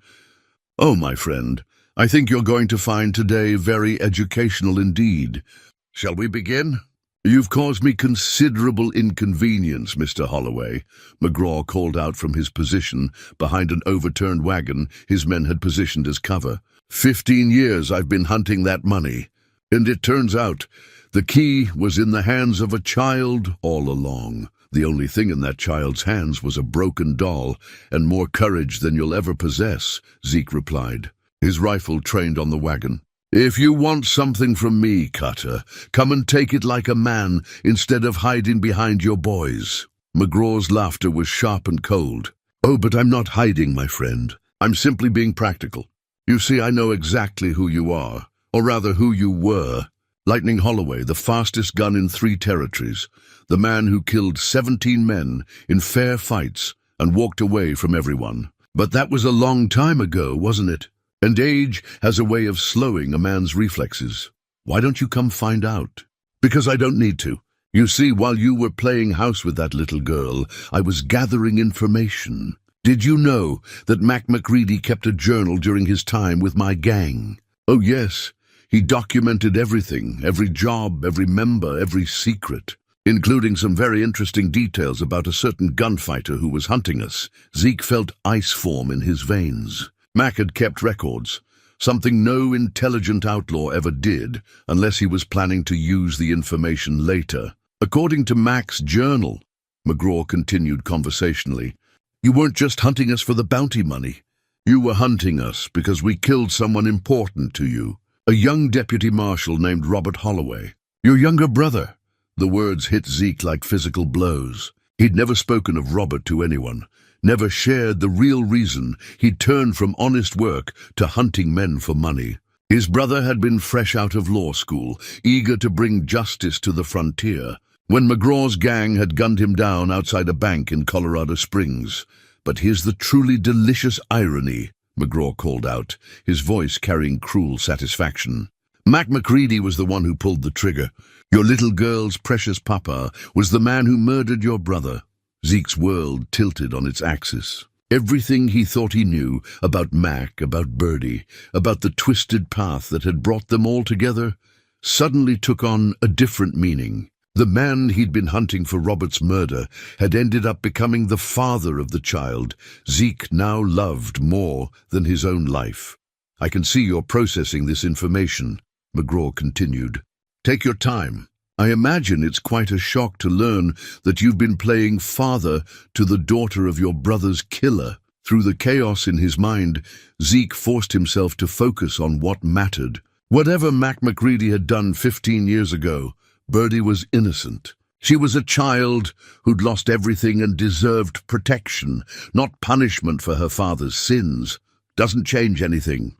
"Oh, my friend, I think you're going to find today very educational indeed. Shall we begin?" "You've caused me considerable inconvenience, Mr. Holloway," McGraw called out from his position behind an overturned wagon his men had positioned as cover. 15 years I've been hunting that money, and it turns out the key was in the hands of a child all along. The only thing in that child's hands was a broken doll, and more courage than you'll ever possess," Zeke replied, his rifle trained on the wagon. "If you want something from me, Cutter, come and take it like a man instead of hiding behind your boys." McGraw's laughter was sharp and cold. "Oh, but I'm not hiding, my friend. I'm simply being practical. You see, I know exactly who you are, or rather who you were. Lightning Holloway, the fastest gun in 3 territories, the man who killed 17 men in fair fights and walked away from everyone. But that was a long time ago, wasn't it? And age has a way of slowing a man's reflexes. Why don't you come find out?" "Because I don't need to. You see, while you were playing house with that little girl, I was gathering information. Did you know that Mac McReady kept a journal during his time with my gang?" "Oh, yes. He documented everything, every job, every member, every secret, including some very interesting details about a certain gunfighter who was hunting us." Zeke felt ice form in his veins. Mac had kept records, something no intelligent outlaw ever did, unless he was planning to use the information later. "According to Mac's journal," McGraw continued conversationally, "you weren't just hunting us for the bounty money. You were hunting us because we killed someone important to you. A young deputy marshal named Robert Holloway. Your younger brother." The words hit Zeke like physical blows. He'd never spoken of Robert to anyone, never shared the real reason he'd turned from honest work to hunting men for money. His brother had been fresh out of law school, eager to bring justice to the frontier, when McGraw's gang had gunned him down outside a bank in Colorado Springs. "But here's the truly delicious irony," McGraw called out, his voice carrying cruel satisfaction. "Mac McReady was the one who pulled the trigger. Your little girl's precious papa was the man who murdered your brother." Zeke's world tilted on its axis. Everything he thought he knew about Mac, about Birdie, about the twisted path that had brought them all together, suddenly took on a different meaning. The man he'd been hunting for Robert's murder had ended up becoming the father of the child Zeke now loved more than his own life. "I can see you're processing this information," McGraw continued. "Take your time. I imagine it's quite a shock to learn that you've been playing father to the daughter of your brother's killer. Through the chaos in his mind, Zeke forced himself to focus on what mattered. Whatever Mac McReady had done 15 years ago, Birdie was innocent. She was a child who'd lost everything and deserved protection, not punishment for her father's sins. Doesn't change anything,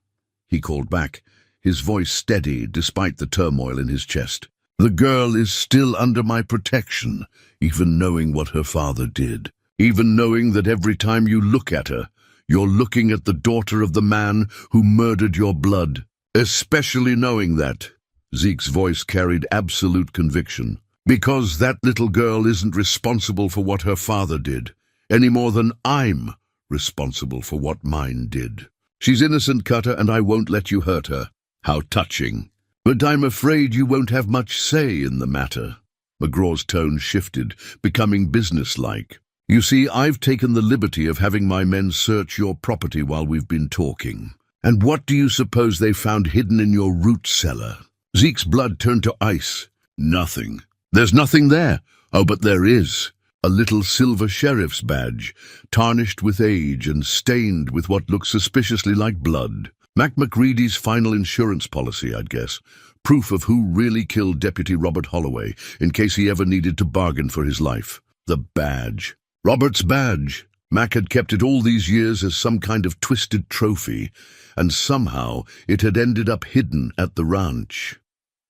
he called back, his voice steady despite the turmoil in his chest. The girl is still under my protection, even knowing what her father did. Even knowing that every time you look at her, you're looking at the daughter of the man who murdered your blood. Especially knowing that, Zeke's voice carried absolute conviction, because that little girl isn't responsible for what her father did, any more than I'm responsible for what mine did. She's innocent, Cutter, and I won't let you hurt her. How touching. But I'm afraid you won't have much say in the matter. McGraw's tone shifted, becoming businesslike. You see, I've taken the liberty of having my men search your property while we've been talking. And what do you suppose they found hidden in your root cellar? Zeke's blood turned to ice. Nothing. There's nothing there. Oh, but there is. A little silver sheriff's badge, tarnished with age and stained with what looks suspiciously like blood. Mac McReady's final insurance policy, I'd guess. Proof of who really killed Deputy Robert Holloway, in case he ever needed to bargain for his life. The badge. Robert's badge. Mac had kept it all these years as some kind of twisted trophy, and somehow it had ended up hidden at the ranch.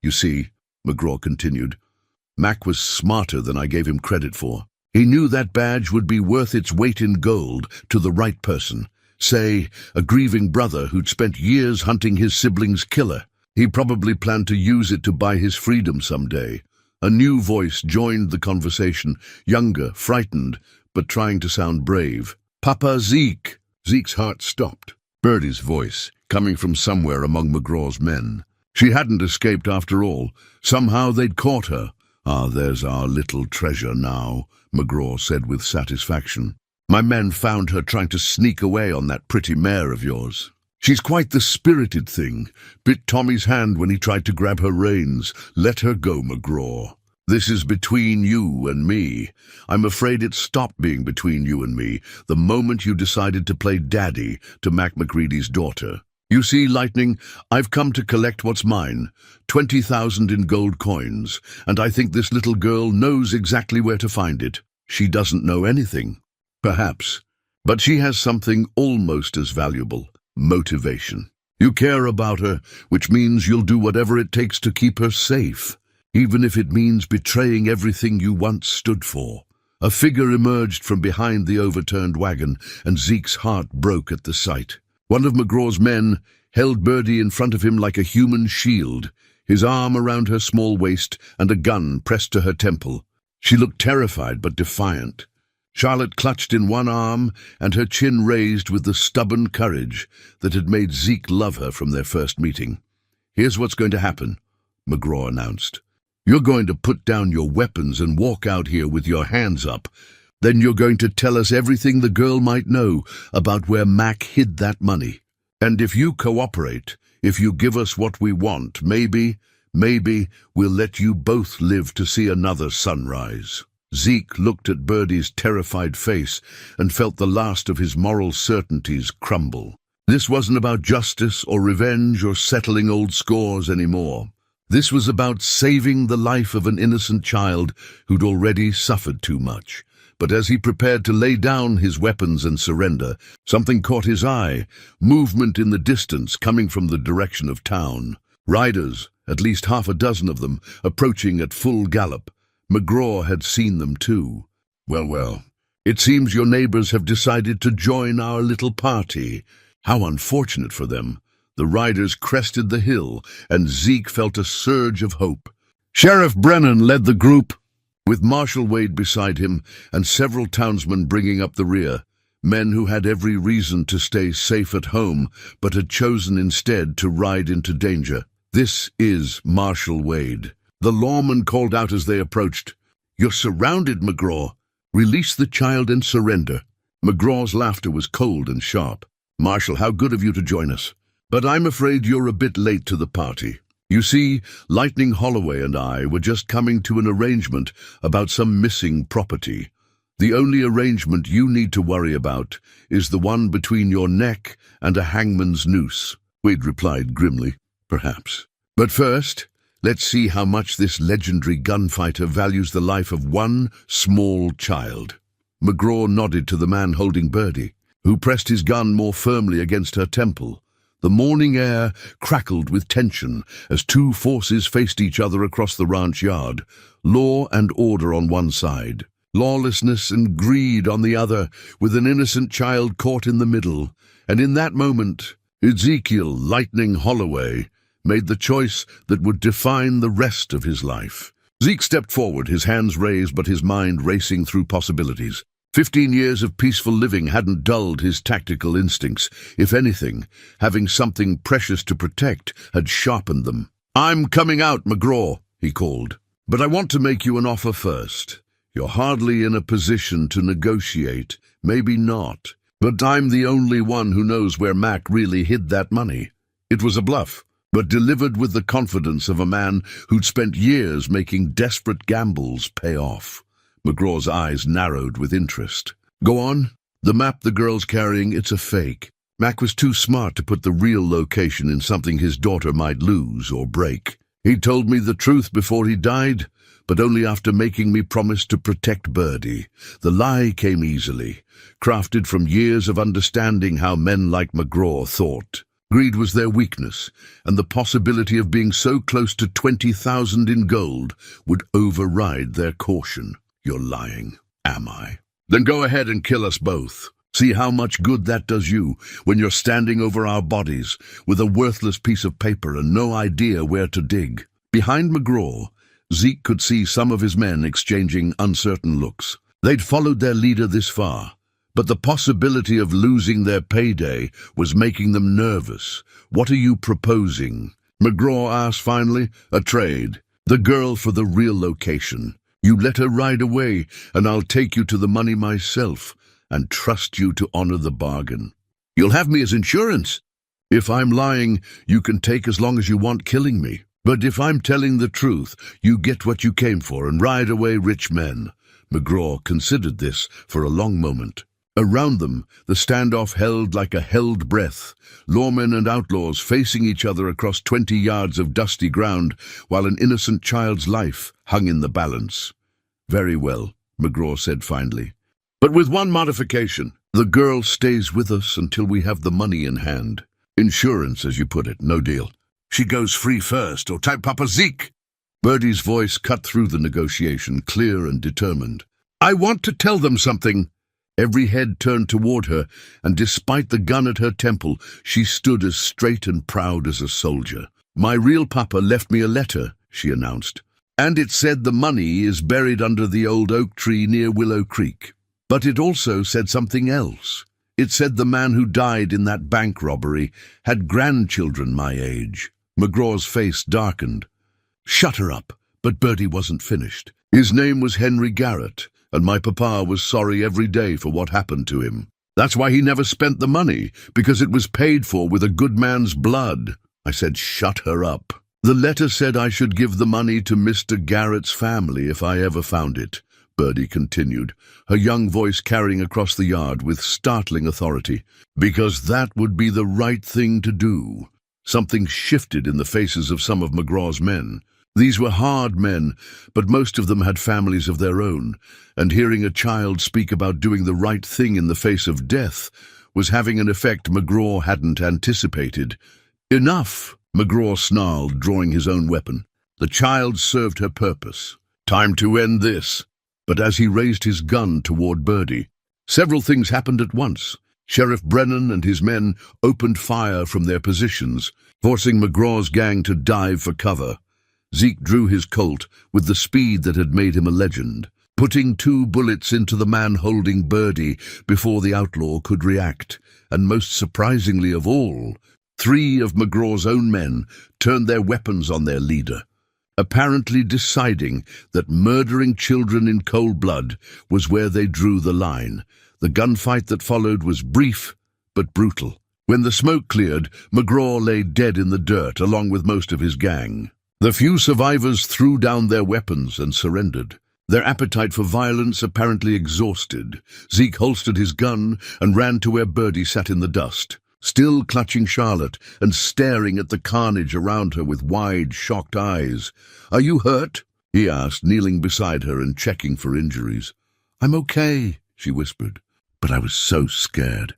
You see, McGraw continued, Mac was smarter than I gave him credit for. He knew that badge would be worth its weight in gold to the right person. Say, a grieving brother who'd spent years hunting his sibling's killer. He probably planned to use it to buy his freedom someday. A new voice joined the conversation, younger, frightened, but trying to sound brave. Papa Zeke! Zeke's heart stopped. Birdie's voice, coming from somewhere among McGraw's men. She hadn't escaped after all. Somehow they'd caught her. Ah, there's our little treasure now, McGraw said with satisfaction. My men found her trying to sneak away on that pretty mare of yours. She's quite the spirited thing. Bit Tommy's hand when he tried to grab her reins. Let her go, McGraw. This is between you and me. I'm afraid it stopped being between you and me the moment you decided to play daddy to Mac McReady's daughter. You see, Lightning, I've come to collect what's mine, 20,000 in gold coins, and I think this little girl knows exactly where to find it. She doesn't know anything, perhaps, but she has something almost as valuable, motivation. You care about her, which means you'll do whatever it takes to keep her safe, even if it means betraying everything you once stood for. A figure emerged from behind the overturned wagon, and Zeke's heart broke at the sight. One of McGraw's men held Birdie in front of him like a human shield, his arm around her small waist and a gun pressed to her temple. She looked terrified but defiant. Charlotte clutched in one arm and her chin raised with the stubborn courage that had made Zeke love her from their first meeting. Here's what's going to happen, McGraw announced. You're going to put down your weapons and walk out here with your hands up. Then you're going to tell us everything the girl might know about where Mac hid that money. And if you cooperate, if you give us what we want, maybe we'll let you both live to see another sunrise. Zeke looked at Birdie's terrified face and felt the last of his moral certainties crumble. This wasn't about justice or revenge or settling old scores anymore. This was about saving the life of an innocent child who'd already suffered too much. But as he prepared to lay down his weapons and surrender, something caught his eye, movement in the distance coming from the direction of town. Riders, at least half a dozen of them, approaching at full gallop. McGraw had seen them too. Well, it seems your neighbors have decided to join our little party. How unfortunate for them. The riders crested the hill, and Zeke felt a surge of hope. Sheriff Brennan led the group, with Marshal Wade beside him and several townsmen bringing up the rear, men who had every reason to stay safe at home, but had chosen instead to ride into danger. This is Marshal Wade. The lawman called out as they approached. You're surrounded, McGraw. Release the child and surrender. McGraw's laughter was cold and sharp. Marshal, how good of you to join us. But I'm afraid you're a bit late to the party. You see, Lightning Holloway and I were just coming to an arrangement about some missing property. The only arrangement you need to worry about is the one between your neck and a hangman's noose. Wade replied grimly, perhaps. But first, let's see how much this legendary gunfighter values the life of one small child. McGraw nodded to the man holding Birdie, who pressed his gun more firmly against her temple. The morning air crackled with tension as two forces faced each other across the ranch yard, law and order on one side, lawlessness and greed on the other, with an innocent child caught in the middle. And in that moment, Ezekiel Lightning Holloway made the choice that would define the rest of his life. Zeke stepped forward, his hands raised but his mind racing through possibilities. 15 years of peaceful living hadn't dulled his tactical instincts. If anything, having something precious to protect had sharpened them. "I'm coming out, McGraw," he called. "But I want to make you an offer first. You're hardly in a position to negotiate, maybe not. But I'm the only one who knows where Mac really hid that money. It was a bluff, but delivered with the confidence of a man who'd spent years making desperate gambles pay off." McGraw's eyes narrowed with interest. "Go on. The map the girl's carrying, it's a fake. Mac was too smart to put the real location in something his daughter might lose or break. He told me the truth before he died, but only after making me promise to protect Birdie. The lie came easily, crafted from years of understanding how men like McGraw thought. Greed was their weakness, and the possibility of being so close to 20,000 in gold would override their caution. You're lying, am I? Then go ahead and kill us both. See how much good that does you when you're standing over our bodies with a worthless piece of paper and no idea where to dig." Behind McGraw, Zeke could see some of his men exchanging uncertain looks. They'd followed their leader this far, but the possibility of losing their payday was making them nervous. "What are you proposing?" McGraw asked finally. "A trade. The girl for the real location. You let her ride away, and I'll take you to the money myself, and trust you to honor the bargain. You'll have me as insurance. If I'm lying, you can take as long as you want killing me. But if I'm telling the truth, you get what you came for and ride away rich men." McGraw considered this for a long moment. Around them, the standoff held like a held breath, lawmen and outlaws facing each other across 20 yards of dusty ground, while an innocent child's life hung in the balance. "Very well," McGraw said finally. "But with one modification. The girl stays with us until we have the money in hand. Insurance, as you put it, no deal. She goes free first, or type Papa Zeke." Birdie's voice cut through the negotiation, clear and determined. "I want to tell them something." Every head turned toward her, and despite the gun at her temple, she stood as straight and proud as a soldier. "My real papa left me a letter," she announced, "and it said the money is buried under the old oak tree near Willow Creek. But it also said something else. It said the man who died in that bank robbery had grandchildren my age." McGraw's face darkened. "Shut her up," but Birdie wasn't finished. "His name was Henry Garrett, and my papa was sorry every day for what happened to him. That's why he never spent the money, because it was paid for with a good man's blood." I said, "Shut her up." "The letter said I should give the money to Mr. Garrett's family if I ever found it," Birdie continued, her young voice carrying across the yard with startling authority, "because that would be the right thing to do." Something shifted in the faces of some of McGraw's men. These were hard men, but most of them had families of their own, and hearing a child speak about doing the right thing in the face of death was having an effect McGraw hadn't anticipated. "Enough," McGraw snarled, drawing his own weapon. The child served her purpose. Time to end this. But as he raised his gun toward Birdie, several things happened at once. Sheriff Brennan and his men opened fire from their positions, forcing McGraw's gang to dive for cover. Zeke drew his Colt with the speed that had made him a legend, putting 2 bullets into the man holding Birdie before the outlaw could react, and most surprisingly of all, 3 of McGraw's own men turned their weapons on their leader, apparently deciding that murdering children in cold blood was where they drew the line. The gunfight that followed was brief but brutal. When the smoke cleared, McGraw lay dead in the dirt along with most of his gang. The few survivors threw down their weapons and surrendered. Their appetite for violence apparently exhausted. Zeke holstered his gun and ran to where Birdie sat in the dust, still clutching Charlotte and staring at the carnage around her with wide, shocked eyes. "Are you hurt?" he asked, kneeling beside her and checking for injuries. "I'm okay," she whispered, "but I was so scared.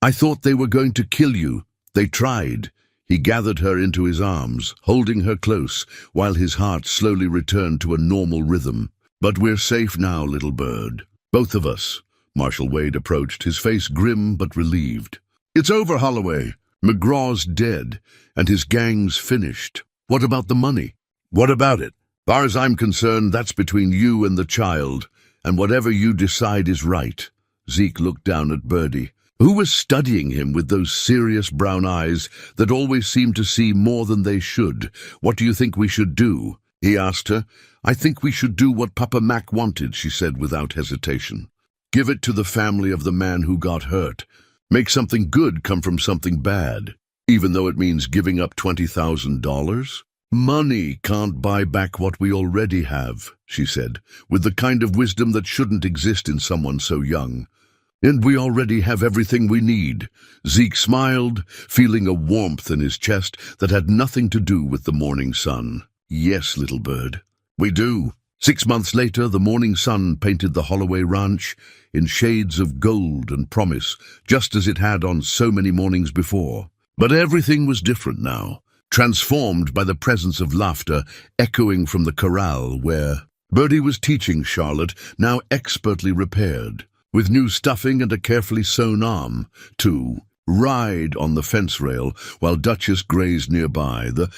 I thought they were going to kill you. They tried." He gathered her into his arms, holding her close, while his heart slowly returned to a normal rhythm. "But we're safe now, little bird. Both of us." Marshal Wade approached, his face grim but relieved. "It's over, Holloway. McGraw's dead, and his gang's finished. What about the money?" "What about it? Far as I'm concerned, that's between you and the child, and whatever you decide is right." Zeke looked down at Birdie, who was studying him with those serious brown eyes that always seemed to see more than they should. "What do you think we should do?" he asked her. "I think we should do what Papa Mac wanted," she said without hesitation. "Give it to the family of the man who got hurt. Make something good come from something bad, even though it means giving up $20,000. Money can't buy back what we already have," she said, with the kind of wisdom that shouldn't exist in someone so young. "And we already have everything we need." Zeke smiled, feeling a warmth in his chest that had nothing to do with the morning sun. "Yes, little bird, we do." 6 months later, the morning sun painted the Holloway Ranch in shades of gold and promise, just as it had on so many mornings before. But everything was different now, transformed by the presence of laughter echoing from the corral where Birdie was teaching Charlotte, now expertly repaired, with new stuffing and a carefully sewn arm, to ride on the fence rail while Duchess grazed nearby. The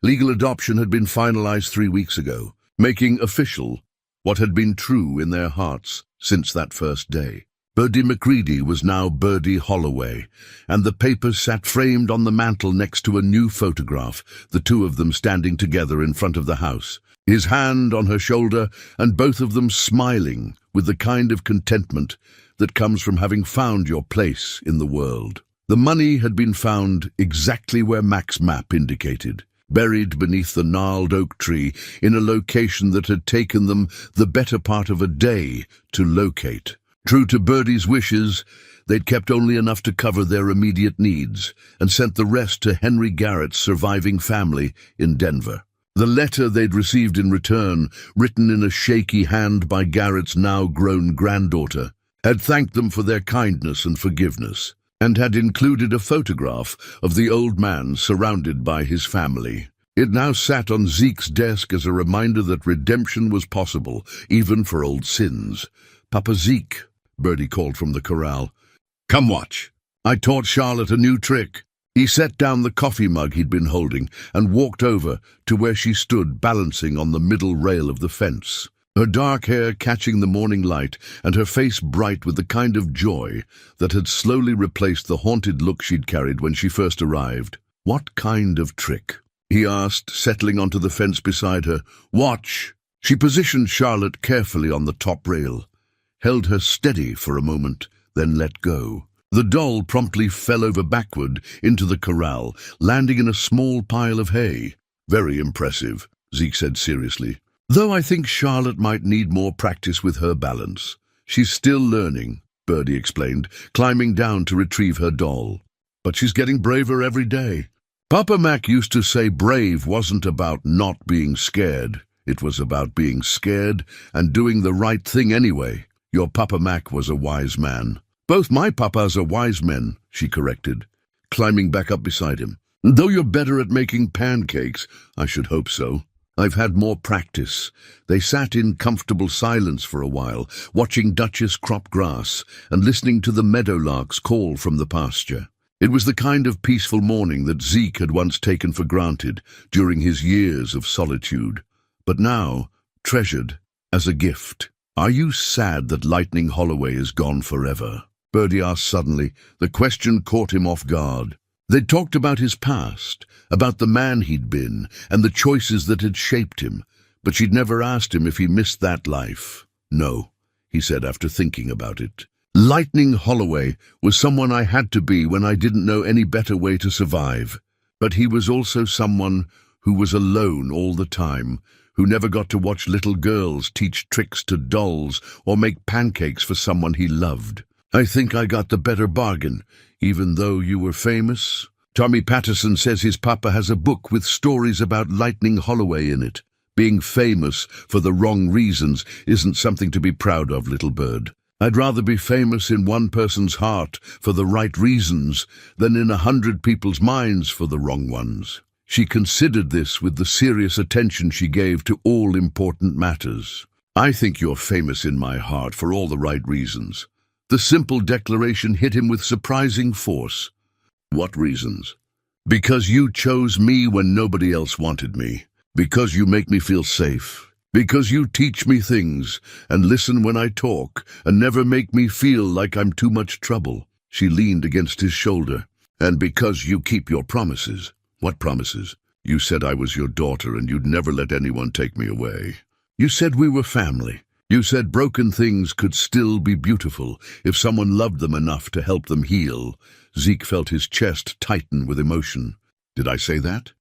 legal adoption had been finalized 3 weeks ago, making official what had been true in their hearts since that first day. Birdie McCready was now Birdie Holloway, and the papers sat framed on the mantel next to a new photograph, the two of them standing together in front of the house, his hand on her shoulder, and both of them smiling with the kind of contentment that comes from having found your place in the world. The money had been found exactly where Mac's map indicated, buried beneath the gnarled oak tree in a location that had taken them the better part of a day to locate. True to Birdie's wishes, they'd kept only enough to cover their immediate needs and sent the rest to Henry Garrett's surviving family in Denver. The letter they'd received in return, written in a shaky hand by Garrett's now-grown granddaughter, had thanked them for their kindness and forgiveness, and had included a photograph of the old man surrounded by his family. It now sat on Zeke's desk as a reminder that redemption was possible, even for old sins. "Papa Zeke," Birdie called from the corral. "Come watch. I taught Charlotte a new trick." He set down the coffee mug he'd been holding and walked over to where she stood balancing on the middle rail of the fence, her dark hair catching the morning light and her face bright with the kind of joy that had slowly replaced the haunted look she'd carried when she first arrived. "What kind of trick?" he asked, settling onto the fence beside her. "Watch." She positioned Charlotte carefully on the top rail, held her steady for a moment, then let go. The doll promptly fell over backward into the corral, landing in a small pile of hay. "Very impressive," Zeke said seriously. "Though I think Charlotte might need more practice with her balance. She's still learning," Birdie explained, climbing down to retrieve her doll. "But she's getting braver every day." Papa Mac used to say brave wasn't about not being scared. It was about being scared and doing the right thing anyway. Your Papa Mac was a wise man. "Both my papas are wise men," she corrected, climbing back up beside him. "Though you're better at making pancakes, I should hope so. I've had more practice." They sat in comfortable silence for a while, watching Duchess crop grass and listening to the meadowlarks call from the pasture. It was the kind of peaceful morning that Zeke had once taken for granted during his years of solitude, but now treasured as a gift. "Are you sad that Lightning Holloway is gone forever?" Birdie asked suddenly. The question caught him off guard. They'd talked about his past, about the man he'd been, and the choices that had shaped him, but she'd never asked him if he missed that life. "No," he said after thinking about it. Lightning Holloway was someone I had to be when I didn't know any better way to survive. But he was also someone who was alone all the time, who never got to watch little girls teach tricks to dolls or make pancakes for someone he loved. I think I got the better bargain, even though you were famous. Tommy Patterson says his papa has a book with stories about Lightning Holloway in it. Being famous for the wrong reasons isn't something to be proud of, little bird. I'd rather be famous in one person's heart for the right reasons than in 100 people's minds for the wrong ones. She considered this with the serious attention she gave to all important matters. I think you're famous in my heart for all the right reasons. The simple declaration hit him with surprising force. What reasons? Because you chose me when nobody else wanted me. Because you make me feel safe. Because you teach me things and listen when I talk and never make me feel like I'm too much trouble. She leaned against his shoulder. And because you keep your promises. What promises? You said I was your daughter and you'd never let anyone take me away. You said we were family. You said broken things could still be beautiful if someone loved them enough to help them heal. Zeke felt his chest tighten with emotion. Did I say that?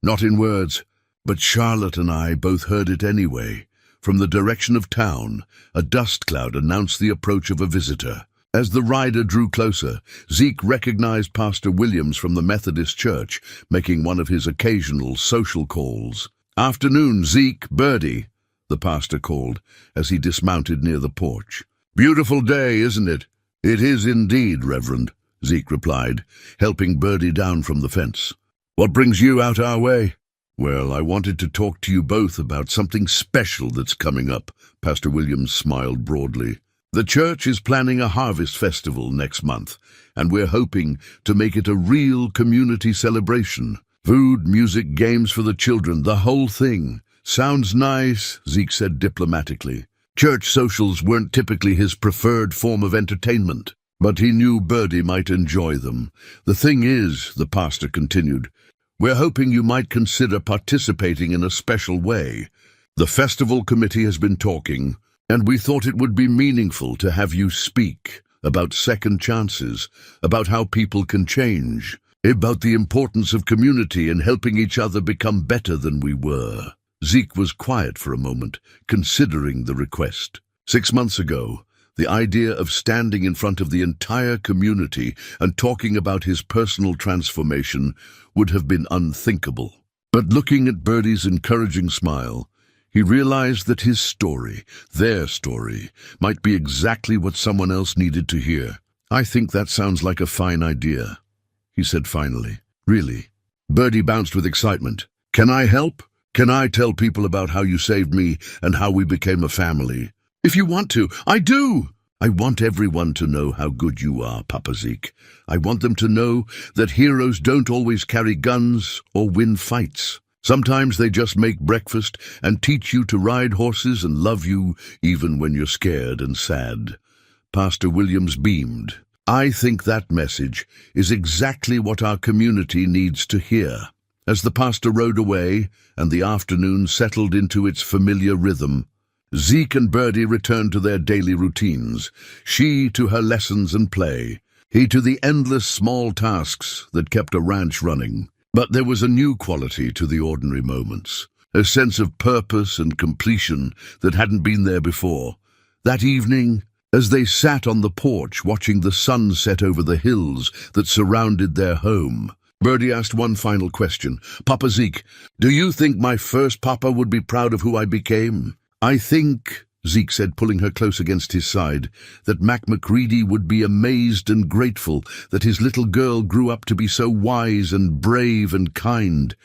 Not in words, but Charlotte and I both heard it anyway. From the direction of town, a dust cloud announced the approach of a visitor. As the rider drew closer, Zeke recognized Pastor Williams from the Methodist Church, making one of his occasional social calls. "Afternoon, Zeke, Birdie," the pastor called as he dismounted near the porch. "Beautiful day, isn't it?" "It is indeed, Reverend," Zeke replied, helping Birdie down from the fence. "What brings you out our way?" "Well, I wanted to talk to you both about something special that's coming up," Pastor Williams smiled broadly. "The church is planning a harvest festival next month, and we're hoping to make it a real community celebration. Food, music, games for the children, the whole thing." "Sounds nice," Zeke said diplomatically. Church socials weren't typically his preferred form of entertainment, but he knew Birdie might enjoy them. "The thing is," the pastor continued, "we're hoping you might consider participating in a special way. The festival committee has been talking, and we thought it would be meaningful to have you speak about second chances, about how people can change, about the importance of community and helping each other become better than we were." Zeke was quiet for a moment, considering the request. 6 months ago, the idea of standing in front of the entire community and talking about his personal transformation would have been unthinkable. But looking at Birdie's encouraging smile, he realized that his story, their story, might be exactly what someone else needed to hear. "I think that sounds like a fine idea," he said finally. "Really?" Birdie bounced with excitement. "Can I help? Can I tell people about how you saved me and how we became a family?" "If you want to, I do!" "I want everyone to know how good you are, Papa Zeke. I want them to know that heroes don't always carry guns or win fights. Sometimes they just make breakfast and teach you to ride horses and love you even when you're scared and sad." Pastor Williams beamed. "I think that message is exactly what our community needs to hear." As the pastor rode away and the afternoon settled into its familiar rhythm, Zeke and Birdie returned to their daily routines, she to her lessons and play, he to the endless small tasks that kept a ranch running. But there was a new quality to the ordinary moments, a sense of purpose and completion that hadn't been there before. That evening, as they sat on the porch watching the sun set over the hills that surrounded their home, Birdie asked one final question. "Papa Zeke, do you think my first papa would be proud of who I became?" "I think," Zeke said, pulling her close against his side, "that Mac McCready would be amazed and grateful that his little girl grew up to be so wise and brave and kind.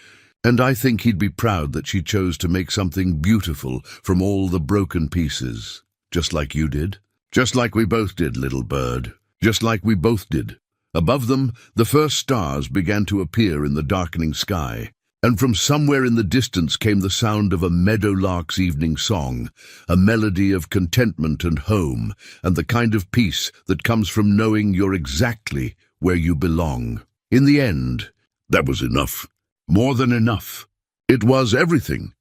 And I think he'd be proud that she chose to make something beautiful from all the broken pieces. Just like you did. Just like we both did, little bird. Just like we both did." Above them, the first stars began to appear in the darkening sky, and from somewhere in the distance came the sound of a meadowlark's evening song, a melody of contentment and home, and the kind of peace that comes from knowing you're exactly where you belong. In the end, that was enough. More than enough. It was everything.